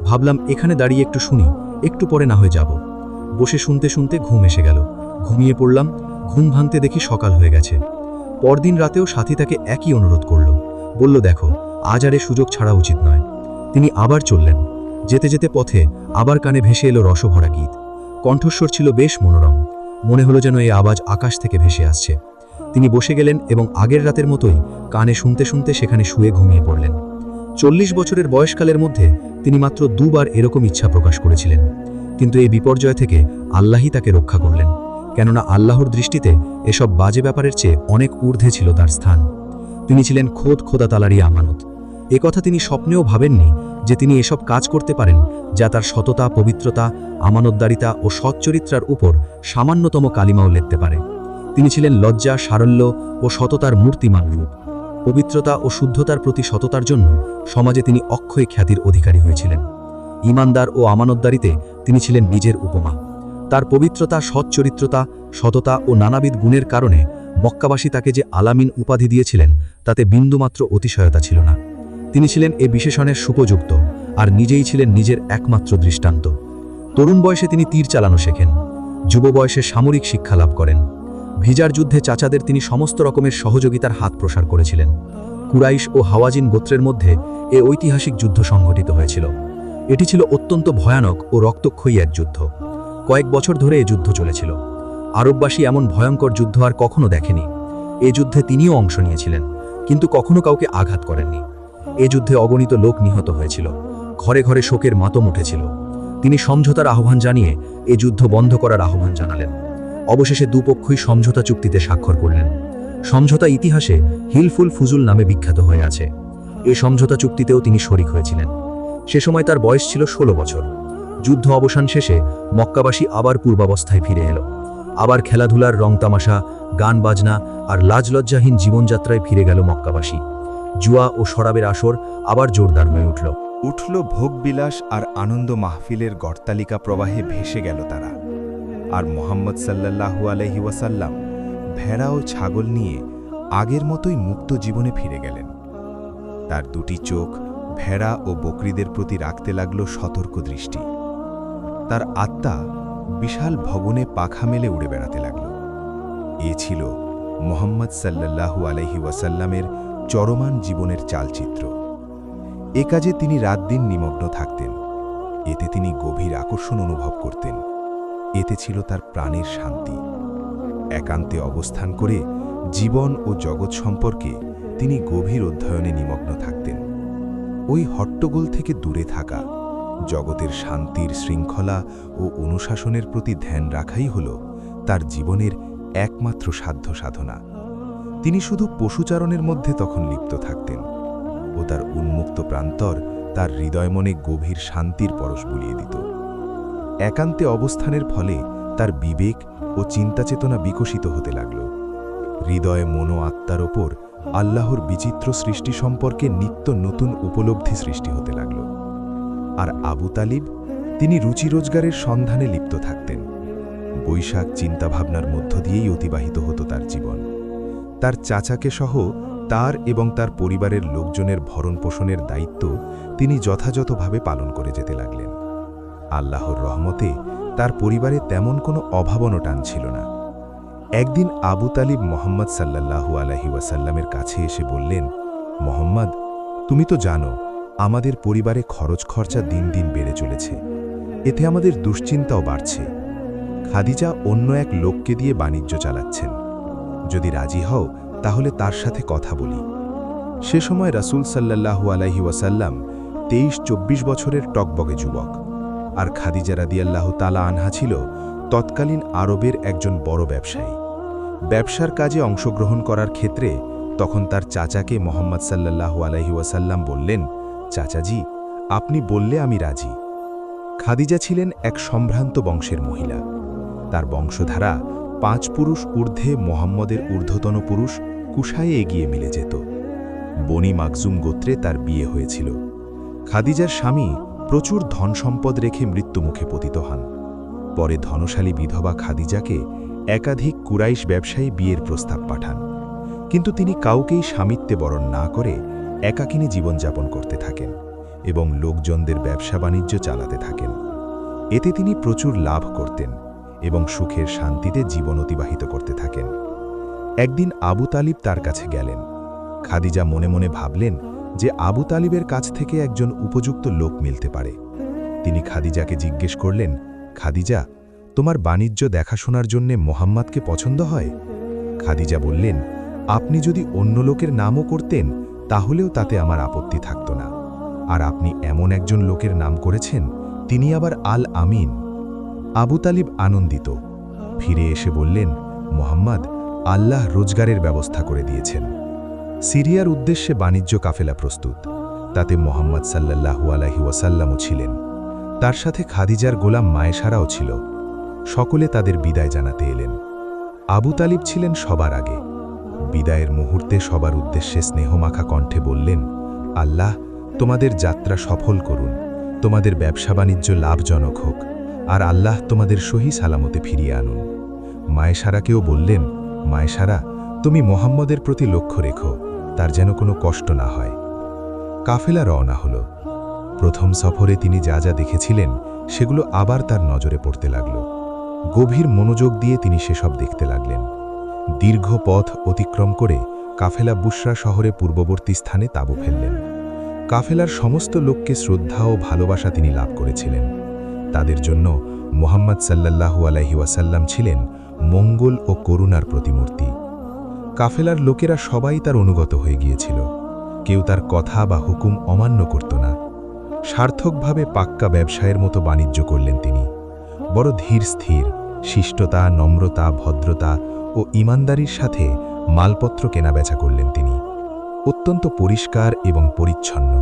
C: ভাবলাম এখানে দাঁড়িয়ে একটু শুনি, একটু পরে না হয়ে যাব। বসে শুনতে শুনতে ঘুম এসে গেল। ঘুমিয়ে পড়লাম। ঘুম ভাঙতে দেখি সকাল হয়ে গেছে। পরদিন রাতেও সাথী তাকে একই অনুরোধ করল। বলল, দেখো, আজ আর এ সুযোগ ছাড়া উচিত নয়। তিনি আবার চললেন। যেতে যেতে পথে আবার কানে ভেসে এলো রসভরা গীত। কণ্ঠস্বর ছিল বেশ মনোরম।
D: মনে হলো যেন এই আওয়াজ আকাশ থেকে ভেসে আসছে। তিনি বসে গেলেন এবং আগের রাতের মতোই কানে শুনতে শুনতে সেখানে শুয়ে ঘুমিয়ে পড়লেন। 40 বছরের বয়সকালের মধ্যে তিনি মাত্র দুবার এরকম ইচ্ছা প্রকাশ করেছিলেন, কিন্তু এই বিপর্যয় থেকে আল্লাহই তাকে রক্ষা করলেন, কেননা আল্লাহর দৃষ্টিতে এসব বাজে ব্যাপারের চেয়ে অনেক ঊর্ধ্বে ছিল তার স্থান। তিনি ছিলেন খোদা তাআলারই আমানত। একথা তিনি স্বপ্নেও ভাবেননি যে তিনি এসব কাজ করতে পারেন যা তার সততা, পবিত্রতা, আমানতদারিতা ও সচ্চরিত্রার উপর সামান্যতম কালিমাও লিখতে পারে। তিনি ছিলেন লজ্জা, সারল্য ও সততার মূর্তিমান রূপ। পবিত্রতা ও শুদ্ধতার প্রতি সততার জন্য সমাজে তিনি অক্ষয় খ্যাতির অধিকারী হয়েছিলেন। ঈমানদার ও আমানতদারিতে তিনি ছিলেন নিজের উপমা। তার পবিত্রতা, সচ্চরিত্রতা, সততা ও নানাবিধ গুণের কারণে মক্কাবাসী তাকে যে আলামিন উপাধি দিয়েছিলেন তাতে বিন্দুমাত্র অতিশয়তা ছিল না। তিনি ছিলেন এ বিশেষণের সুপযুক্ত আর নিজেই ছিলেন নিজের একমাত্র দৃষ্টান্ত। তরুণ বয়সে তিনি তীর চালানো শেখেন, যুব বয়সে সামরিক শিক্ষা লাভ করেন। ভিজার যুদ্ধে চাচাদের তিনি সমস্ত রকমের সহযোগিতার হাত প্রসার করেছিলেন। কুরাইশ ও হাওয়াজিন গোত্রের মধ্যে এ ঐতিহাসিক যুদ্ধ সংঘটিত হয়েছিল। এটি ছিল অত্যন্ত ভয়ানক ও রক্তক্ষয়ী এক যুদ্ধ। কয়েক বছর ধরে এ যুদ্ধ চলেছিল। আরববাসী এমন ভয়ঙ্কর যুদ্ধ আর কখনো দেখেনি। এ যুদ্ধে তিনিও অংশ নিয়েছিলেন, কিন্তু কখনো কাউকে আঘাত করেননি। এ যুদ্ধে অগণিত লোক নিহত হয়েছিল, ঘরে ঘরে শোকের মাতম উঠেছিল। তিনি সমঝোতার আহ্বান জানিয়ে এ যুদ্ধ বন্ধ করার আহ্বান জানালেন। অবশেষে দুপক্ষই সমঝোতা চুক্তিতে স্বাক্ষর করলেন। সমঝোতা ইতিহাসে হিলফুল ফুজুল নামে বিখ্যাত হয়ে আছে। এই সমঝোতা চুক্তিতেও তিনি শরিক হয়েছিলেন। সে সময় তার বয়স ছিল 16 বছর। যুদ্ধ অবসান শেষে মক্কাবাসী আবার পূর্বাবস্থায় ফিরে এলো। আবার খেলাধুলার রং তামাশা, গান বাজনা আর লাজলজ্জাহীন জীবনযাত্রায় ফিরে গেল মক্কাবাসী। জুয়া ও শরাবের আসর আবার জোরদার হয়ে
A: উঠল ভোগবিলাস আর আনন্দ মাহফিলের গড়তালিকা প্রবাহে ভেসে গেল তারা। আর মুহাম্মদ সাল্লাল্লাহু আলাইহি ওয়াসাল্লাম ভেড়া ও ছাগল নিয়ে আগের মতোই মুক্ত জীবনে ফিরে গেলেন। তার দুটি চোখ ভেড়া ও বকরিদের প্রতি রাখতে লাগল সতর্ক দৃষ্টি। তার আত্মা বিশাল ভবনে পাখা মেলে উড়ে বেড়াতে লাগল। এ ছিল মুহাম্মদ সাল্লাল্লাহু আলাইহি ওয়াসাল্লামের চরমান জীবনের চালচিত্র। এ কাজে তিনি রাত দিন নিমগ্ন থাকতেন। এতে তিনি গভীর আকর্ষণ অনুভব করতেন। এতে ছিল তার প্রাণের শান্তি। একান্তে অবস্থান করে জীবন ও জগৎ সম্পর্কে তিনি গভীর অধ্যয়নে নিমগ্ন থাকতেন। ওই হট্টগোল থেকে দূরে থাকা, জগতের শান্তির শৃঙ্খলা ও অনুশাসনের প্রতি ধ্যান রাখাই হল তার জীবনের একমাত্র সাধ্য সাধনা। তিনি শুধু পশুচারণের মধ্যে তখন লিপ্ত থাকতেন ও তার উন্মুক্ত প্রান্তর তার হৃদয় মনে গভীর শান্তির পরশ বুলিয়ে দিত। একান্তে অবস্থানের ফলে তার বিবেক ও চিন্তাচেতনা বিকশিত হতে লাগল। হৃদয়ে মন ও আত্মার ওপর আল্লাহর বিচিত্র সৃষ্টি সম্পর্কে নিত্য নতুন উপলব্ধি সৃষ্টি হতে লাগল। আর আবু তালিব, তিনি রুচি রোজগারের সন্ধানে লিপ্ত থাকতেন। বৈশাখ চিন্তাভাবনার মধ্য দিয়েই অতিবাহিত হতো তার জীবন। তার চাচাকে সহ তার এবং তার পরিবারের লোকজনের ভরণ পোষণের দায়িত্ব তিনি যথাযথভাবে পালন করে যেতে লাগলেন। আল্লাহর রহমতে তার পরিবারে তেমন কোনো অভাবনটান ছিল না। একদিন আবু তালিব মুহাম্মদ সাল্লাল্লাহু আলাইহি ওয়াসাল্লামের কাছে এসে বললেন, মুহাম্মদ, তুমি তো জানো আমাদের পরিবারে খরচ খরচা দিন দিন বেড়ে চলেছে। এতে আমাদের দুশ্চিন্তাও বাড়ছে। খাদিজা অন্য এক লোককে দিয়ে বাণিজ্য চালাচ্ছেন। যদি রাজি হও তাহলে তার সাথে কথা বলি। সে সময় রাসূল সাল্লাল্লাহু আলাইহি ওয়াসাল্লাম 23-24 বছরের টকবগে যুবক, আর খাদিজা রাদিয়াল্লাহু তাআলা আনহা ছিল তৎকালীন আরবের একজন বড় ব্যবসায়ী। ব্যবসার কাজে অংশগ্রহণ করার ক্ষেত্রে তখন তার চাচাকে মুহাম্মদ সাল্লাল্লাহু আলাইহি ওয়াসাল্লাম বললেন, চাচাজি, আপনি বললে আমি রাজি। খাদিজা ছিলেন এক সম্ভ্রান্ত বংশের মহিলা। তার বংশধারা 5 পুরুষ ঊর্ধ্বে মুহাম্মদের ঊর্ধ্বতন পুরুষ কুশায়ে এগিয়ে মিলে যেত। বনি মাকজুম গোত্রে তার বিয়ে হয়েছিল। খাদিজার স্বামী প্রচুর ধন সম্পদ রেখে মৃত্যুমুখে পতিত হন। পরে ধনশালী বিধবা খাদিজাকে একাধিক কুরাইশ ব্যবসায়ী বিয়ের প্রস্তাব পাঠান, কিন্তু তিনি কাউকেই স্বামিত্বে বরণ না করে একাকিনী জীবনযাপন করতে থাকেন এবং লোকজনদের ব্যবসা বাণিজ্য চালাতে থাকেন। এতে তিনি প্রচুর লাভ করতেন এবং সুখের শান্তিতে জীবন অতিবাহিত করতে থাকেন। একদিন আবু তালিব তার কাছে গেলেন। খাদিজা মনে মনে ভাবলেন যে আবু তালিবের কাছ থেকে একজন উপযুক্ত লোক মিলতে পারে। তিনি খাদিজাকে জিজ্ঞেস করলেন, খাদিজা,
C: তোমার বাণিজ্য দেখাশোনার জন্যে মোহাম্মদকে পছন্দ হয়? খাদিজা বললেন, আপনি যদি অন্য লোকের নামও করতেন তাহলেও তাতে আমার আপত্তি থাকত না। আর আপনি এমন একজন লোকের নাম করেছেন, তিনি আবার আল আমিন। আবু তালিব আনন্দিত। ফিরে এসে বললেন, মোহাম্মদ, আল্লাহ রোজগারের ব্যবস্থা করে দিয়েছেন। সিরিয়ার উদ্দেশ্যে বাণিজ্য কাফেলা প্রস্তুত। তাতে মোহাম্মদ সাল্লাল্লাহু আলাইহি ওয়াসাল্লামও ছিলেন। তার সাথে খাদিজার গোলাম মায়েশারাও ছিল। সকলে তাদের বিদায় জানাতে এলেন। আবু তালিব ছিলেন সবার আগে। বিদায়ের মুহূর্তে সবার উদ্দেশ্যে স্নেহমাখা কণ্ঠে বললেন, আল্লাহ তোমাদের যাত্রা সফল করুন, তোমাদের ব্যবসা বাণিজ্য লাভজনক হোক, আর আল্লাহ তোমাদের সহি সালামতে ফিরিয়ে আনুন। মায়েশারাকেও বললেন, মায়েশারা, তুমি মোহাম্মদের প্রতি লক্ষ্য রেখো, তার যেন কোনো কষ্ট না হয়। কাফেলা রওনা হল। প্রথম সফরে তিনি যা যা দেখেছিলেন সেগুলো আবার তার নজরে পড়তে লাগল। গভীর মনোযোগ দিয়ে তিনি সেসব দেখতে লাগলেন। দীর্ঘ পথ অতিক্রম করে কাফেলা বুশরা শহরে পূর্ববর্তী স্থানে তাঁবু ফেললেন। কাফেলার সমস্ত লোককে শ্রদ্ধা ও ভালোবাসা তিনি লাভ করেছিলেন। তাদের জন্য মোহাম্মদ সাল্লাল্লাহু আলাইহি ওয়াসাল্লাম ছিলেন মঙ্গল ও করুণার প্রতিমূর্তি। কাফেলার লোকেরা সবাই তার অনুগত হয়ে গিয়েছিল। কেউ তার কথা বা হুকুম অমান্য করত না। সার্থকভাবে পাক্কা ব্যবসায়ের মতো বাণিজ্য করলেন তিনি। বড় ধীর স্থির, শিষ্টতা, নম্রতা, ভদ্রতা ও ইমানদারির সাথে মালপত্র কেনাবেচা করলেন তিনি। অত্যন্ত পরিষ্কার এবং পরিচ্ছন্ন।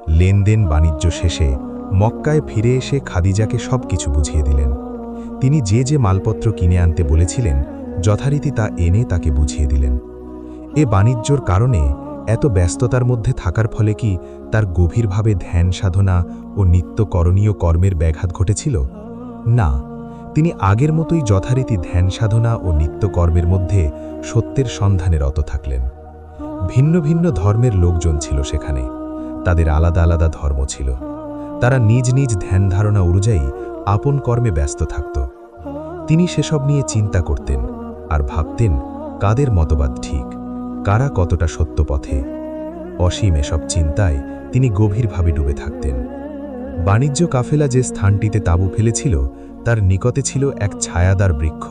C: লেনদেন বাণিজ্য শেষে মক্কায় ফিরে এসে খাদিজাকে সব কিছু বুঝিয়ে দিলেন। তিনি যে যে মালপত্র কিনে আনতে বলেছিলেন যথারীতি তা এনে তাকে বুঝিয়ে দিলেন। এ বাণিজ্যর কারণে এত ব্যস্ততার মধ্যে থাকার ফলে কি তার গভীরভাবে ধ্যান সাধনা ও নিত্য করণীয় কর্মের ব্যাঘাত ঘটেছিল? না, তিনি আগের মতোই যথারীতি ধ্যান সাধনা ও নিত্য কর্মের মধ্যে সত্যের সন্ধানে রত থাকলেন। ভিন্ন ভিন্ন ধর্মের লোকজন ছিল সেখানে। তাদের আলাদা আলাদা ধর্ম ছিল। তারা নিজ নিজ ধ্যান ধারণা অনুযায়ী আপন কর্মে ব্যস্ত থাকত। তিনি সেসব নিয়ে চিন্তা করতেন আর ভাবতেন কাদের মতবাদ ঠিক, কারা কতটা সত্য পথে। অসীম এসব চিন্তায় তিনি গভীরভাবে ডুবে থাকতেন। বাণিজ্য কাফেলা যে স্থানটিতে তাঁবু ফেলেছিল তার নিকটে ছিল এক ছায়াদার বৃক্ষ।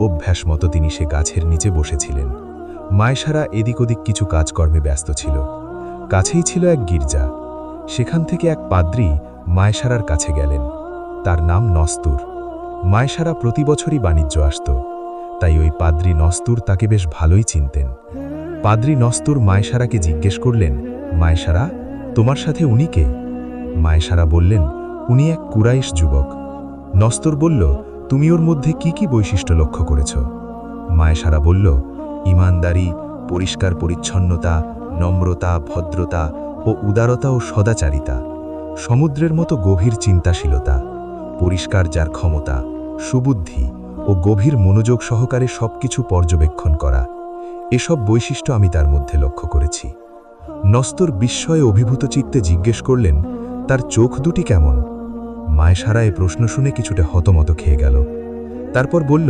C: অভ্যাসমতো তিনি সে গাছের নিচে বসেছিলেন। মায়েশারা এদিক ওদিক কিছু কাজকর্মে ব্যস্ত ছিল। কাছেই ছিল এক গির্জা। সেখান থেকে এক পাদ্রী মায়েশারার কাছে গেলেন। তার নাম নস্তুর। মায়েশারা প্রতি বছরই বাণিজ্য আসত, তাই ওই পাদ্রী নস্তুর তাকে বেশ ভালোই চিনতেন। পাদ্রী নস্তুর মায়েশারাকে জিজ্ঞেস করলেন, মায়েশারা, তোমার সাথে উনি কে? মায়েশারা বললেন, উনি এক কুরাইশ যুবক। নস্তুর বলল, তুমি ওর মধ্যে কি কি বৈশিষ্ট্য লক্ষ্য করেছ? মায়েশারা বলল, ইমানদারি, পরিষ্কার পরিচ্ছন্নতা, নম্রতা, ভদ্রতা ও উদারতা ও সদাচারিতা, সমুদ্রের মতো গভীর চিন্তাশীলতা, পরিষ্কার যার ক্ষমতা, সুবুদ্ধি ও গভীর মনোযোগ সহকারে সবকিছু পর্যবেক্ষণ করা, এসব বৈশিষ্ট্য আমি তার মধ্যে লক্ষ্য করেছি। নস্তুর বিস্ময়ে অভিভূত চিত্তে জিজ্ঞেস করলেন, তার চোখ দুটি কেমন? মায়েশারা এ প্রশ্ন শুনে কিছুটা হতমত খেয়ে গেল। তারপর বলল,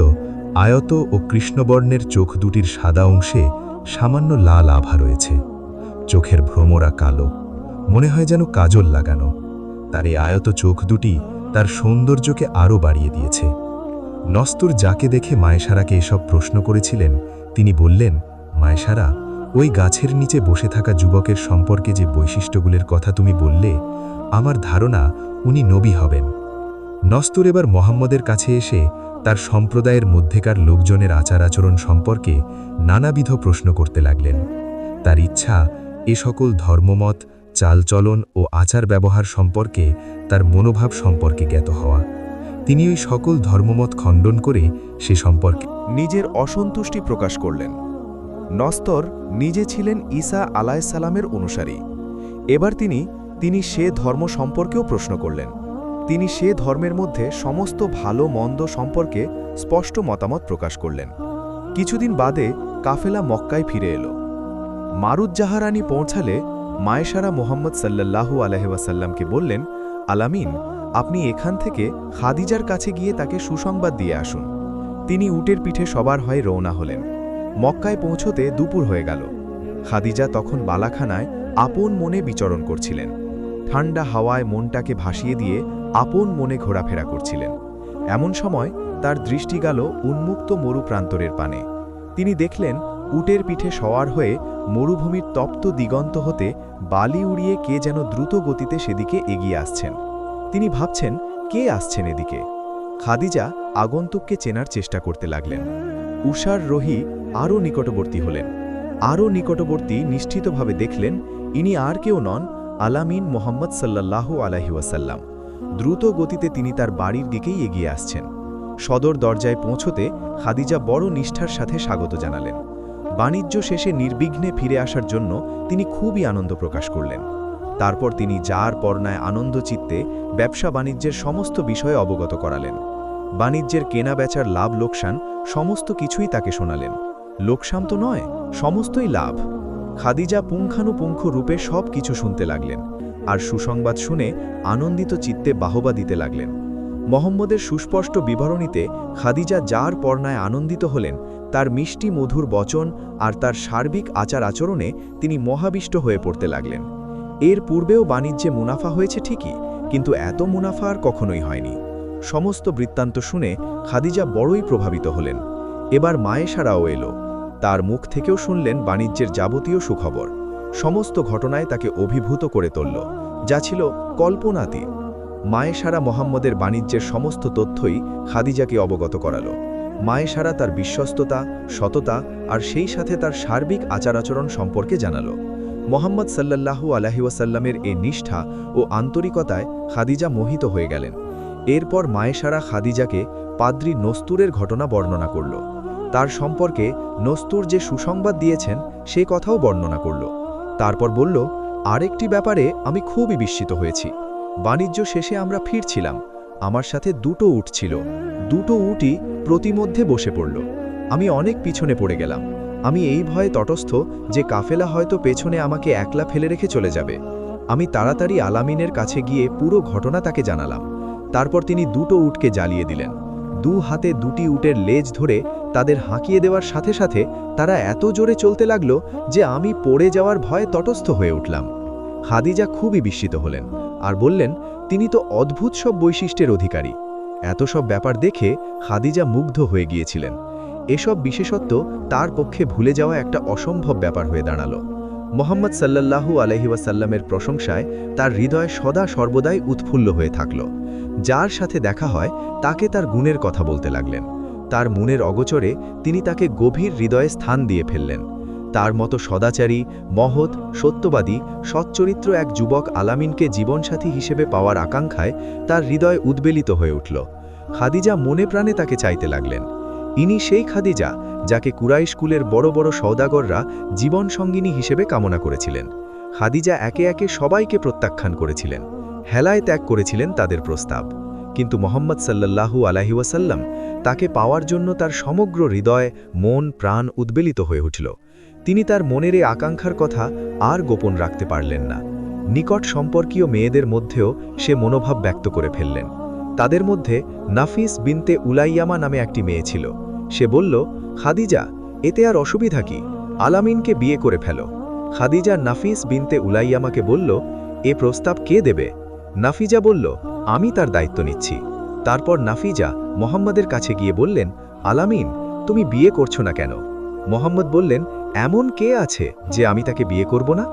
C: আয়ত ও কৃষ্ণবর্ণের চোখ দুটির সাদা অংশে সামান্য লাল আভা রয়েছে। চোখের ভ্রমরা কালো, মনে হয় যেন কাজল লাগানো। তার এই আয়ত চোখ দুটি তার সৌন্দর্যকে আরও বাড়িয়ে দিয়েছে। নস্তুর যাকে দেখে মায়েশারাকে এসব প্রশ্ন করেছিলেন তিনি বললেন, মায়েশারা, ওই গাছের নিচে বসে থাকা যুবকের সম্পর্কে যে বৈশিষ্ট্যগুলোর কথা তুমি বললে, আমার ধারণা উনি নবী হবেন। নস্তুর এবার মোহাম্মদের কাছে এসে তার সম্প্রদায়ের মধ্যেকার লোকজনের আচার আচরণ সম্পর্কে নানাবিধ প্রশ্ন করতে লাগলেন। তার ইচ্ছা এ সকল ধর্মমত, চালচলন ও আচার ব্যবহার সম্পর্কে তার মনোভাব সম্পর্কে জ্ঞাত হওয়া। তিনি ওই সকল ধর্মমত খণ্ডন করে সে সম্পর্কে
A: নিজের অসন্তুষ্টি প্রকাশ করলেন। নস্তর নিজে ছিলেন ঈসা আলাইসালামের অনুসারী। এবার তিনি সে ধর্ম সম্পর্কেও প্রশ্ন করলেন। তিনি সে ধর্মের মধ্যে সমস্ত ভালো মন্দ সম্পর্কে স্পষ্ট মতামত প্রকাশ করলেন। কিছুদিন বাদে কাফেলা মক্কায় ফিরে এলো। মারুজ্জাহারানি পৌঁছালে মায়েশারা মোহাম্মদ সাল্লাল্লাহু আলাইহি ওয়াসাল্লামকে বললেন, আলামিন, আপনি এখান থেকে খাদিজার কাছে গিয়ে তাকে সুসংবাদ দিয়ে আসুন। তিনি উটের পিঠে সবার হয়ে রওনা হলেন। মক্কায় পৌঁছতে দুপুর হয়ে গেল। খাদিজা তখন বালাখানায় আপন মনে বিচরণ করছিলেন। ঠান্ডা হাওয়ায় মনটাকে ভাসিয়ে দিয়ে আপন মনে ঘোরাফেরা করছিলেন।
C: এমন সময় তার দৃষ্টি গেল উন্মুক্ত মরু প্রান্তরের পানে। তিনি দেখলেন উটের পিঠে সওয়ার হয়ে মরুভূমির তপ্ত দিগন্ত হতে বালি উড়িয়ে কে যেন দ্রুত গতিতে সেদিকে এগিয়ে আসছেন। তিনি ভাবছেন, কে আসছেন এদিকে? খাদিজা আগন্তুককে চেনার চেষ্টা করতে লাগলেন। উষার রোহী আরও নিকটবর্তী হলেন। আরও নিকটবর্তী নিশ্চিতভাবে দেখলেন ইনি আর কেউ নন, আলামিন মোহাম্মদ সাল্লাল্লাহু আলাইহি ওয়াসাল্লাম। দ্রুত গতিতে তিনি তার বাড়ির দিকেই এগিয়ে আসছেন। সদর দরজায় পৌঁছতে খাদিজা বড় নিষ্ঠার সাথে স্বাগত জানালেন। বাণিজ্য শেষে নির্বিঘ্নে ফিরে আসার জন্য তিনি খুবই আনন্দ প্রকাশ করলেন। তারপর তিনি যার পর্নায় আনন্দ চিত্তে ব্যবসা বাণিজ্যের সমস্ত বিষয়ে অবগত করালেন। বাণিজ্যের কেনা বেচার লাভ লোকসান সমস্ত কিছুই তাকে শোনালেন। লোকসান তো নয়, সমস্তই লাভ। খাদিজা পুঙ্খানুপুঙ্খ রূপে সব কিছু শুনতে লাগলেন, আর সুসংবাদ শুনে আনন্দিত চিত্তে বাহবা দিতে লাগলেন। মোহাম্মদের সুস্পষ্ট বিবরণীতে খাদিজা যার পর্নায় আনন্দিত হলেন, তার মিষ্টি মধুর বচন আর তার সার্বিক আচার আচরণে তিনি মহাবিষ্ট হয়ে পড়তে লাগলেন। এর পূর্বেও বাণিজ্যে মুনাফা হয়েছে ঠিকই, কিন্তু এত মুনাফা আর কখনোই হয়নি। সমস্ত বৃত্তান্ত শুনে খাদিজা বড়ই প্রভাবিত হলেন। এবার মায়েশারাও এলো। তার মুখ থেকেও শুনলেন বাণিজ্যের যাবতীয় সুখবর। সমস্ত ঘটনায় তাকে অভিভূত করে তুলল, যা ছিল কল্পনাতীত। মায়েশারা মোহাম্মদের বাণিজ্যের সমস্ত তথ্যই খাদিজাকে অবগত করালো। মায়েশারা তার বিশ্বস্ততা, সততা আর সেই সাথে তার সার্বিক আচার আচরণ সম্পর্কে জানালো। মোহাম্মদ সাল্লাল্লাহু আলাইহি ওয়াসাল্লামের এই নিষ্ঠা ও আন্তরিকতায় খাদিজা মোহিত হয়ে গেলেন। এরপর মায়েশারা খাদিজাকে পাদ্রী নস্তুরের ঘটনা বর্ণনা করল। তার সম্পর্কে নস্তুর যে সুসংবাদ দিয়েছেন সে কথাও বর্ণনা করল। তারপর বলল, আরেকটি ব্যাপারে আমি খুবই বিস্মিত হয়েছি। বাণিজ্য শেষে আমরা ফিরছিলাম। আমার সাথে দুটো উট ছিল। দুটো উটই প্রতিমধ্যে বসে পড়ল। আমি অনেক পিছনে পড়ে গেলাম। আমি এই ভয়ে তটস্থ যে কাফেলা হয়তো পেছনে আমাকে একলা ফেলে রেখে চলে যাবে। আমি তাড়াতাড়ি আলামিনের কাছে গিয়ে পুরো ঘটনা তাকে জানালাম। তারপর তিনি দুটো উটকে জ্বালিয়ে দিলেন। দু হাতে দুটি উটের লেজ ধরে তাদের হাঁকিয়ে দেওয়ার সাথে সাথে তারা এত জোরে চলতে লাগলো যে আমি পড়ে যাওয়ার ভয়ে তটস্থ হয়ে উঠলাম। খাদিজা খুবই বিস্মিত হলেন আর বললেন, তিনি তো অদ্ভুত সব বৈশিষ্ট্যের অধিকারী। এত সব ব্যাপার দেখে খাদিজা মুগ্ধ হয়ে গিয়েছিলেন। এসব বিশেষত্ব তার পক্ষে ভুলে যাওয়া একটা অসম্ভব ব্যাপার হয়ে দাঁড়ালো। মোহাম্মদ সাল্লাল্লাহু আলাইহি ওয়াসাল্লামের প্রশংসায় তার হৃদয় সদা সর্বদাই উৎফুল্ল হয়ে থাকল। যার সাথে দেখা হয় তাকে তার গুণের কথা বলতে লাগলেন। তার মনের অগোচরে তিনি তাকে গভীর হৃদয়ে স্থান দিয়ে ফেললেন। তার মতো সদাচারী, মহৎ, সত্যবাদী, সচ্চরিত্র এক যুবক আলামিনকে জীবনসাথী হিসেবে পাওয়ার আকাঙ্ক্ষায় তার হৃদয় উদ্বেলিত হয়ে উঠল। খাদিজা মনে প্রাণে তাকে চাইতে লাগলেন। ইনি সেই খাদিজা যাকে কুরাইশ কুলের বড় বড় সওদাগররা জীবন সঙ্গিনী হিসেবে কামনা করেছিলেন। খাদিজা একে একে সবাইকে প্রত্যাখ্যান করেছিলেন, হেলায় ত্যাগ করেছিলেন তাদের প্রস্তাব। কিন্তু মোহাম্মদ সাল্লাল্লাহু আলাইহি ওয়াসাল্লাম তাকে পাওয়ার জন্য তার সমগ্র হৃদয়, মন, প্রাণ উদ্বেলিত হয়ে উঠল। তিনি তার মনের এই আকাঙ্ক্ষার কথা আর গোপন রাখতে পারলেন না। নিকট সম্পর্কীয় মেয়েদের মধ্যেও সে মনোভাব ব্যক্ত করে ফেললেন। তাদের মধ্যে নাফিস বিনতে উলাইয়ামা নামে একটি মেয়ে ছিল। সে বলল, খাদিজা, এতে আর অসুবিধা কি? আলামিনকে বিয়ে করে ফেলো। খাদিজা নাফিস বিনতে উলাইয়ামাকে বলল, এ প্রস্তাব কে দেবে? নাফিজা বলল, আমি তার দায়িত্ব নিচ্ছি। তারপর নাফিজা মোহাম্মদের কাছে গিয়ে বললেন, আলামিন, তুমি বিয়ে করছো না কেন? মোহাম্মদ বললেন, এমন কে আছে যে আমি তাকে বিয়ে করব না?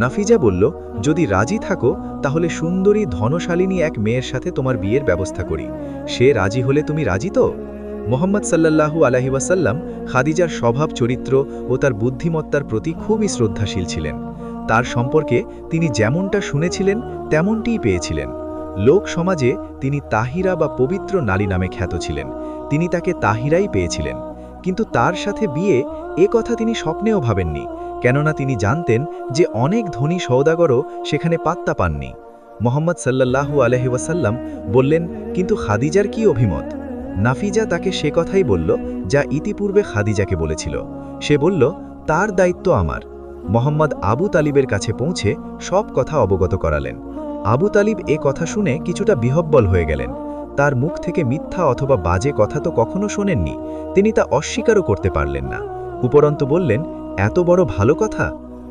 C: নাফিজা বলল, যদি রাজি থাকো তাহলে সুন্দরী ধনশালিনী এক মেয়ের সাথে তোমার বিয়ের ব্যবস্থা করি। সে রাজি হলে তুমি রাজি তো? মোহাম্মদ সাল্লাল্লাহু আলাইহি ওয়াসাল্লাম খাদিজার স্বভাব চরিত্র ও তার বুদ্ধিমত্তার প্রতি খুবই শ্রদ্ধাশীল ছিলেন। তার সম্পর্কে তিনি যেমনটা শুনেছিলেন তেমনটিই পেয়েছিলেন। লোক সমাজে তিনি তাহিরা বা পবিত্র নারী নামে খ্যাত ছিলেন। তিনি তাকে তাহিরাই পেয়েছিলেন। কিন্তু তার সাথে বিয়ে এ কথা তিনি স্বপ্নেও ভাবেননি, কেননা তিনি জানতেন যে অনেক ধনী সওদাগরও সেখানে পাত্তা পাননি। মোহাম্মদ সাল্লাল্লাহু আলাইহি ওয়াসাল্লাম বললেন, কিন্তু খাদিজার কি অভিমত? নাফিজা তাকে সে কথাই বলল যা ইতিপূর্বে খাদিজাকে বলেছিল। সে বলল, তার দায়িত্ব আমার। মোহাম্মদ আবু তালিবের কাছে পৌঁছে সব কথা অবগত করালেন। আবু তালিব এ কথা শুনে কিছুটা বিহব্বল হয়ে গেলেন। তার মুখ থেকে মিথ্যা অথবা বাজে কথা তো কখনো শোনেননি, তিনি তা অস্বীকারও করতে পারলেন না। উপরন্তু বললেন, এত বড় ভালো কথা?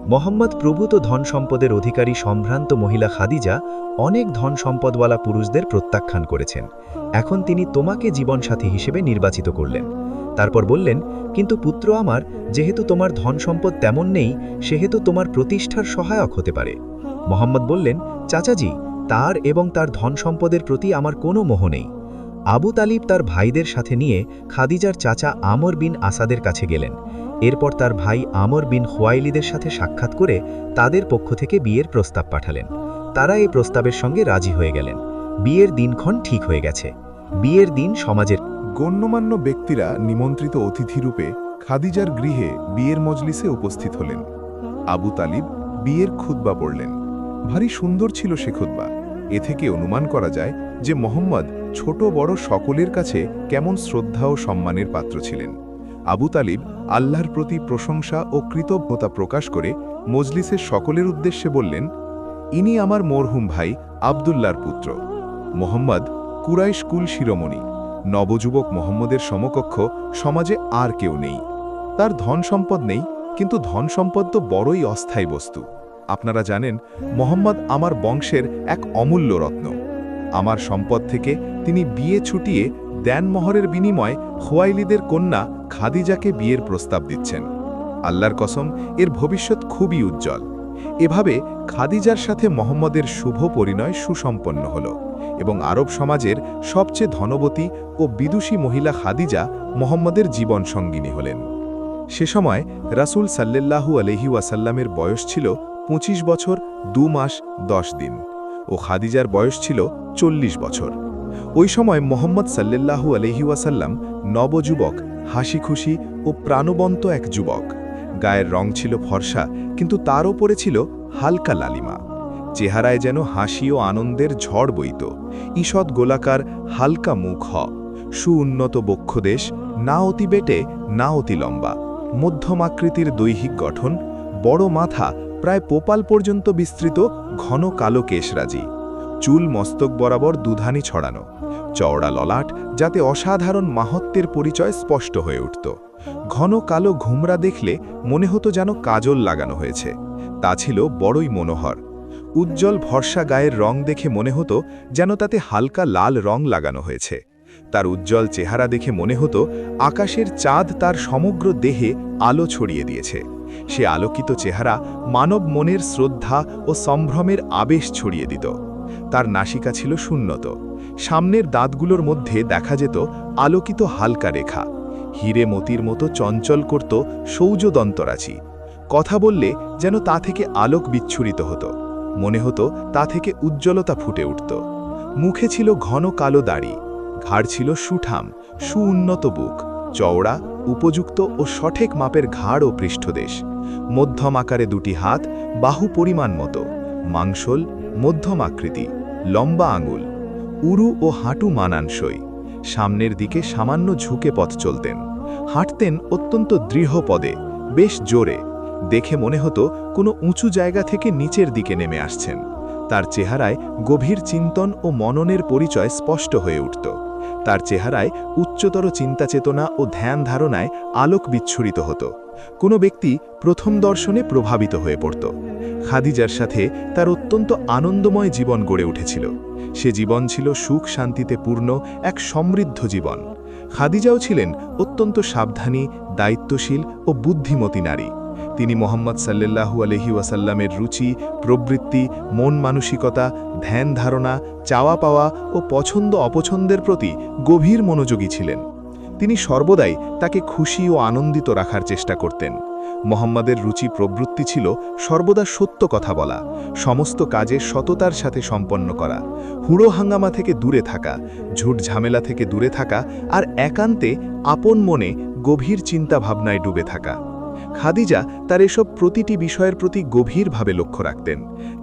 E: মোহাম্মদ প্রভূত ধন সম্পদের অধিকারী সম্ভ্রান্ত মহিলা খাদিজা অনেক ধন সম্পদওয়ালা পুরুষদের প্রত্যাখ্যান করেছেন। এখন তিনি তোমাকে জীবনসাথী হিসেবে নির্বাচিত করলেন। তারপর বললেন, কিন্তু পুত্র আমার, যেহেতু তোমার ধন সম্পদ তেমন নেই, সেহেতু তোমার প্রতিষ্ঠার সহায়ক হতে পারে। মোহাম্মদ বললেন, চাচাজি, তার এবং তার ধন সম্পদের প্রতি আমার কোনো মোহ নেই। আবু তালিব তার ভাইদের সাথে নিয়ে খাদিজার চাচা আমর বিন আসাদের কাছে গেলেন। এরপর তার ভাই আমর বিন খুয়াইলিদের সাথে সাক্ষাৎ করে তাদের পক্ষ থেকে বিয়ের প্রস্তাব পাঠালেন। তারা এই প্রস্তাবের সঙ্গে রাজি হয়ে গেলেন। বিয়ের দিনক্ষণ ঠিক হয়ে গেছে। বিয়ের দিন সমাজের
B: গণ্যমান্য ব্যক্তিরা নিমন্ত্রিত অতিথিরূপে খাদিজার গৃহে বিয়ের মজলিসে উপস্থিত হলেন। আবু তালিব বিয়ের খুতবা পড়লেন। ভারী সুন্দর ছিল সে খুতবা। এ থেকে অনুমান করা যায় যে মোহাম্মদ ছোট বড় সকলের কাছে কেমন শ্রদ্ধা ও সম্মানের পাত্র ছিলেন। আবু তালিব আল্লাহর প্রতি প্রশংসা ও কৃতজ্ঞতা প্রকাশ করে মজলিসের সকলের উদ্দেশ্যে বললেন, ইনি আমার মরহুম ভাই আবদুল্লাহর পুত্র। মোহাম্মদ কুরাইশ কুল শিরোমণি। নবযুবক মোহাম্মদের সমকক্ষ সমাজে আর কেউ নেই। তার ধন সম্পদ নেই, কিন্তু ধন সম্পদ তো বড়ই অস্থায়ী বস্তু। আপনারা জানেন, মোহাম্মদ আমার বংশের এক অমূল্য রত্ন। আমার সম্পদ থেকে তিনি বিয়ে ছুটিয়ে দেনমোহরের বিনিময়ে খুয়াইলিদের কন্যা খাদিজাকে বিয়ের প্রস্তাব দিচ্ছেন। আল্লাহর কসম, এর ভবিষ্যৎ খুবই উজ্জ্বল। এভাবে খাদিজার সাথে মোহাম্মদের শুভ পরিণয় সুসম্পন্ন হল এবং আরব সমাজের সবচেয়ে ধনবতী ও বিদুষী মহিলা খাদিজা মোহাম্মদের জীবন সঙ্গিনী হলেন। সে সময় রাসূল সাল্লাল্লাহু আলাইহি ওয়াসাল্লামের বয়স ছিল 25 বছর 2 মাস 10 দিন ও খাদিজার বয়স ছিল 40 বছর। ওই সময় মোহাম্মদ সাল্লাল্লাহু আলাইহি ওয়াসাল্লাম নবযুবক, হাসি খুশি ও প্রাণবন্ত এক যুবক। গায়ের রং ছিল ফর্সা, কিন্তু তার ওপরে ছিল হালকা লালিমা। চেহারায় যেন হাসি ও আনন্দের ঝড় বইত। ঈষৎ গোলাকার হালকা মুখ, সুউন্নত বক্ষদেশ, না অতি বেটে না অতি লম্বা, মধ্যম আকৃতির দৈহিক গঠন, বড় মাথা, প্রায় পোপাল পর্যন্ত বিস্তৃত ঘন কালো কেশরাজি, চুল মস্তক বরাবর দুধানি ছড়ানো, চওড়া ললাট যাতে অসাধারণ মাহাত্ম্যের পরিচয় স্পষ্ট হয়ে উঠত। ঘন কালো ঘুমরা দেখলে মনে হতো যেন কাজল লাগানো হয়েছে। তা ছিল বড়ই মনোহর। উজ্জ্বল ভরসা গায়ের রং দেখে মনে হতো যেন তাতে হালকা লাল রং লাগানো হয়েছে। তার উজ্জ্বল চেহারা দেখে মনে হতো আকাশের চাঁদ তার সমগ্র দেহে আলো ছড়িয়ে দিয়েছে। সে আলোকিত চেহারা মানব মনের শ্রদ্ধা ও সম্ভ্রমের আবেশ ছড়িয়ে দিত। তার নাসিকা ছিল শূন্যত। সামনের দাঁতগুলোর মধ্যে দেখা যেত আলোকিত হালকা রেখা। হীরে মতির মতো চঞ্চল করত সৌজ দন্তরাচি। কথা বললে যেন তা থেকে আলোক বিচ্ছুরিত হতো। মনে হতো তা থেকে উজ্জ্বলতা ফুটে উঠত। মুখে ছিল ঘন কালো দাড়ি, ঘাড় ছিল সুঠাম, সুউন্নত বুক, চওড়া, উপযুক্ত ও সঠিক মাপের ঘাড় ও পৃষ্ঠদেশ, মধ্যম আকারে দুটি হাত, বাহু পরিমাণ মতো, মাংসল, মধ্যম আকৃতি, লম্বা আঙুল, উরু ও হাঁটু মানানসই। সামনের দিকে সামান্য ঝুঁকে পথ চলতেন। হাঁটতেন অত্যন্ত দৃঢ় পদে, বেশ জোরে। দেখে মনে হতো কোনো উঁচু জায়গা থেকে নিচের দিকে নেমে আসছেন। তার চেহারায় গভীর চিন্তন ও মননের পরিচয় স্পষ্ট হয়ে উঠত। তার চেহারায় উচ্চতর চিন্তাচেতনা ও ধ্যান ধারণায় আলোক বিচ্ছুরিত হতো। কোনো ব্যক্তি প্রথম দর্শনে প্রভাবিত হয়ে পড়ত। খাদিজার সাথে তার অত্যন্ত আনন্দময় জীবন গড়ে উঠেছিল। সে জীবন ছিল সুখ শান্তিতে পূর্ণ এক সমৃদ্ধ জীবন। খাদিজাও ছিলেন অত্যন্ত সাবধানী, দায়িত্বশীল ও বুদ্ধিমতী নারী। তিনি মোহাম্মদ সাল্লাল্লাহু আলাইহি ওয়াসাল্লামের রুচি, প্রবৃত্তি, মন মানসিকতা, ধ্যান ধারণা, চাওয়া পাওয়া ও পছন্দ অপছন্দের প্রতি গভীর মনোযোগী ছিলেন। তিনি সর্বদাই তাকে খুশি ও আনন্দিত রাখার চেষ্টা করতেন। মোহাম্মদের রুচি প্রবৃত্তি ছিল সর্বদা সত্য কথা বলা, সমস্ত কাজে সততার সাথে সম্পন্ন করা, হুড়ো হাঙ্গামা থেকে দূরে থাকা, ঝুট ঝামেলা থেকে দূরে থাকা আর একান্তে আপন মনে গভীর চিন্তা ভাবনায় ডুবে থাকা। খাদিজা তার এসব প্রতিটি বিষয়ের প্রতি গভীরভাবে লক্ষ্য রাখতেন,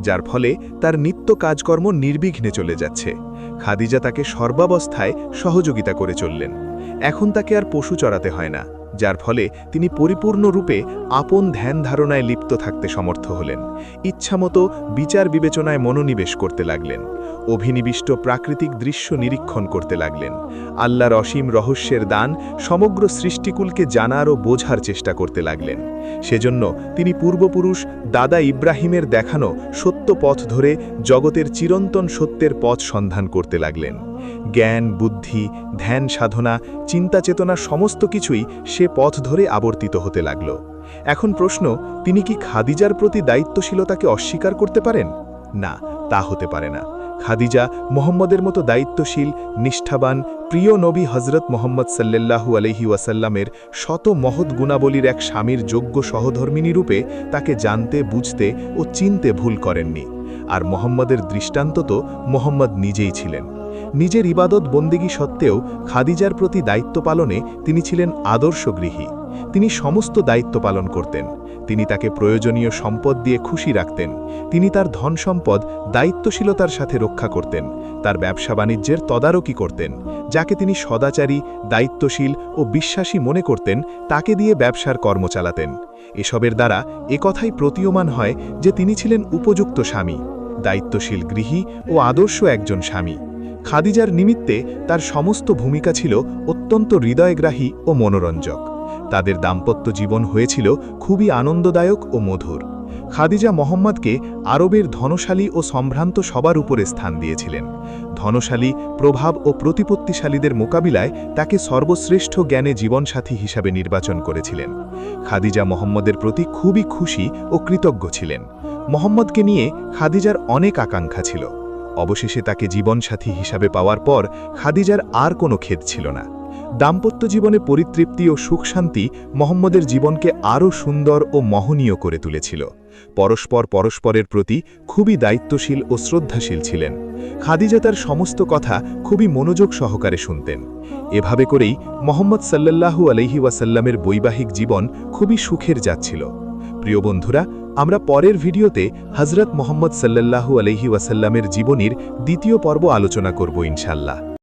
B: যার ফলে তার নিত্য কাজকর্ম নির্বিঘ্নে চলে যাচ্ছে। খাদিজা তাকে সর্বাবস্থায় সহযোগিতা করে চললেন। এখন তাকে আর পশু চড়াতে হয় না,
E: যার ফলে তিনি পরিপূর্ণরূপে আপন ধ্যান ধারণায় লিপ্ত থাকতে সমর্থ হলেন। ইচ্ছামতো বিচার বিবেচনায় মনোনিবেশ করতে লাগলেন। অভিনিবিষ্ট প্রাকৃতিক দৃশ্য নিরীক্ষণ করতে লাগলেন। আল্লাহর অসীম রহস্যের দান সমগ্র সৃষ্টিকুলকে জানার ও বোঝার চেষ্টা করতে লাগলেন। সেজন্য তিনি পূর্বপুরুষ দাদা ইব্রাহিমের দেখানো সত্য পথ ধরে জগতের চিরন্তন সত্যের পথ সন্ধান করতে লাগলেন। জ্ঞান, বুদ্ধি, ধ্যান সাধনা, চিন্তা চেতনা সমস্ত কিছুই সে পথ ধরে আবর্তিত হতে লাগল। এখন প্রশ্ন, তিনি কি খাদিজার প্রতি দায়িত্বশীলতাকে অস্বীকার করতে পারেন? না, তা হতে পারে না। খাদিজা মোহাম্মদের মতো দায়িত্বশীল, নিষ্ঠাবান, প্রিয় নবী হজরত মোহাম্মদ সাল্লাল্লাহু আলাইহি ওয়াসাল্লামের শত মহৎ গুণাবলীর এক স্বামীর যোগ্য সহধর্মিনী রূপে তাকে জানতে, বুঝতে ও চিনতে ভুল করেননি। আর মোহাম্মদের দৃষ্টান্ত তো মোহাম্মদ নিজেই ছিলেন। নিজের ইবাদত বন্দিগি সত্ত্বেও খাদিজার প্রতি দায়িত্ব পালনে তিনি ছিলেন আদর্শ গৃহী। তিনি সমস্ত দায়িত্ব পালন করতেন। তিনি তাকে প্রয়োজনীয় সম্পদ দিয়ে খুশি রাখতেন। তিনি তার ধন সম্পদ দায়িত্বশীলতার সাথে রক্ষা করতেন। তার ব্যবসা বাণিজ্যের তদারকি করতেন। যাকে তিনি সদাচারী, দায়িত্বশীল ও বিশ্বাসী মনে করতেন, তাকে দিয়ে ব্যবসার কর্ম চালাতেন। এসবের দ্বারা একথাই প্রতীয়মান হয় যে তিনি ছিলেন উপযুক্ত স্বামী, দায়িত্বশীল গৃহী ও আদর্শ একজন স্বামী। খাদিজার নিমিত্তে তার সমস্ত ভূমিকা ছিল অত্যন্ত হৃদয়গ্রাহী ও মনোরঞ্জক। তাদের দাম্পত্য জীবন হয়েছিল খুবই আনন্দদায়ক ও মধুর। খাদিজা মোহাম্মদকে আরবের ধনশালী ও সম্ভ্রান্ত সবার উপরে স্থান দিয়েছিলেন। ধনশালী, প্রভাব ও প্রতিপত্তিশালীদের মোকাবিলায় তাকে সর্বশ্রেষ্ঠ জ্ঞানে জীবনসাথী হিসাবে নির্বাচন করেছিলেন। খাদিজা মোহাম্মদের প্রতি খুবই খুশি ও কৃতজ্ঞ ছিলেন। মোহাম্মদকে নিয়ে খাদিজার অনেক আকাঙ্ক্ষা ছিল। অবশেষে তাকে জীবনসাথী হিসাবে পাওয়ার পর খাদিজার আর কোনো খেদ ছিল না। দাম্পত্য জীবনে পরিতৃপ্তি ও সুখশান্তি মোহাম্মদের জীবনকে আরও সুন্দর ও মহনীয় করে তুলেছিল। পরস্পরের প্রতি খুবই দায়িত্বশীল ও শ্রদ্ধাশীল ছিলেন। খাদিজা তার সমস্ত কথা খুবই মনোযোগ সহকারে শুনতেন। এভাবে করেই মোহাম্মদ সাল্লাল্লাহু আলাইহি ওয়াসাল্লামের বৈবাহিক জীবন খুবই সুখের যাচ্ছিল। প্রিয় বন্ধুরা, আমরা পরের ভিডিওতে হযরত মুহাম্মদ সাল্লাল্লাহু আলাইহি ওয়াসাল্লামের জীবনীর দ্বিতীয় পর্ব আলোচনা করব ইনশাআল্লাহ।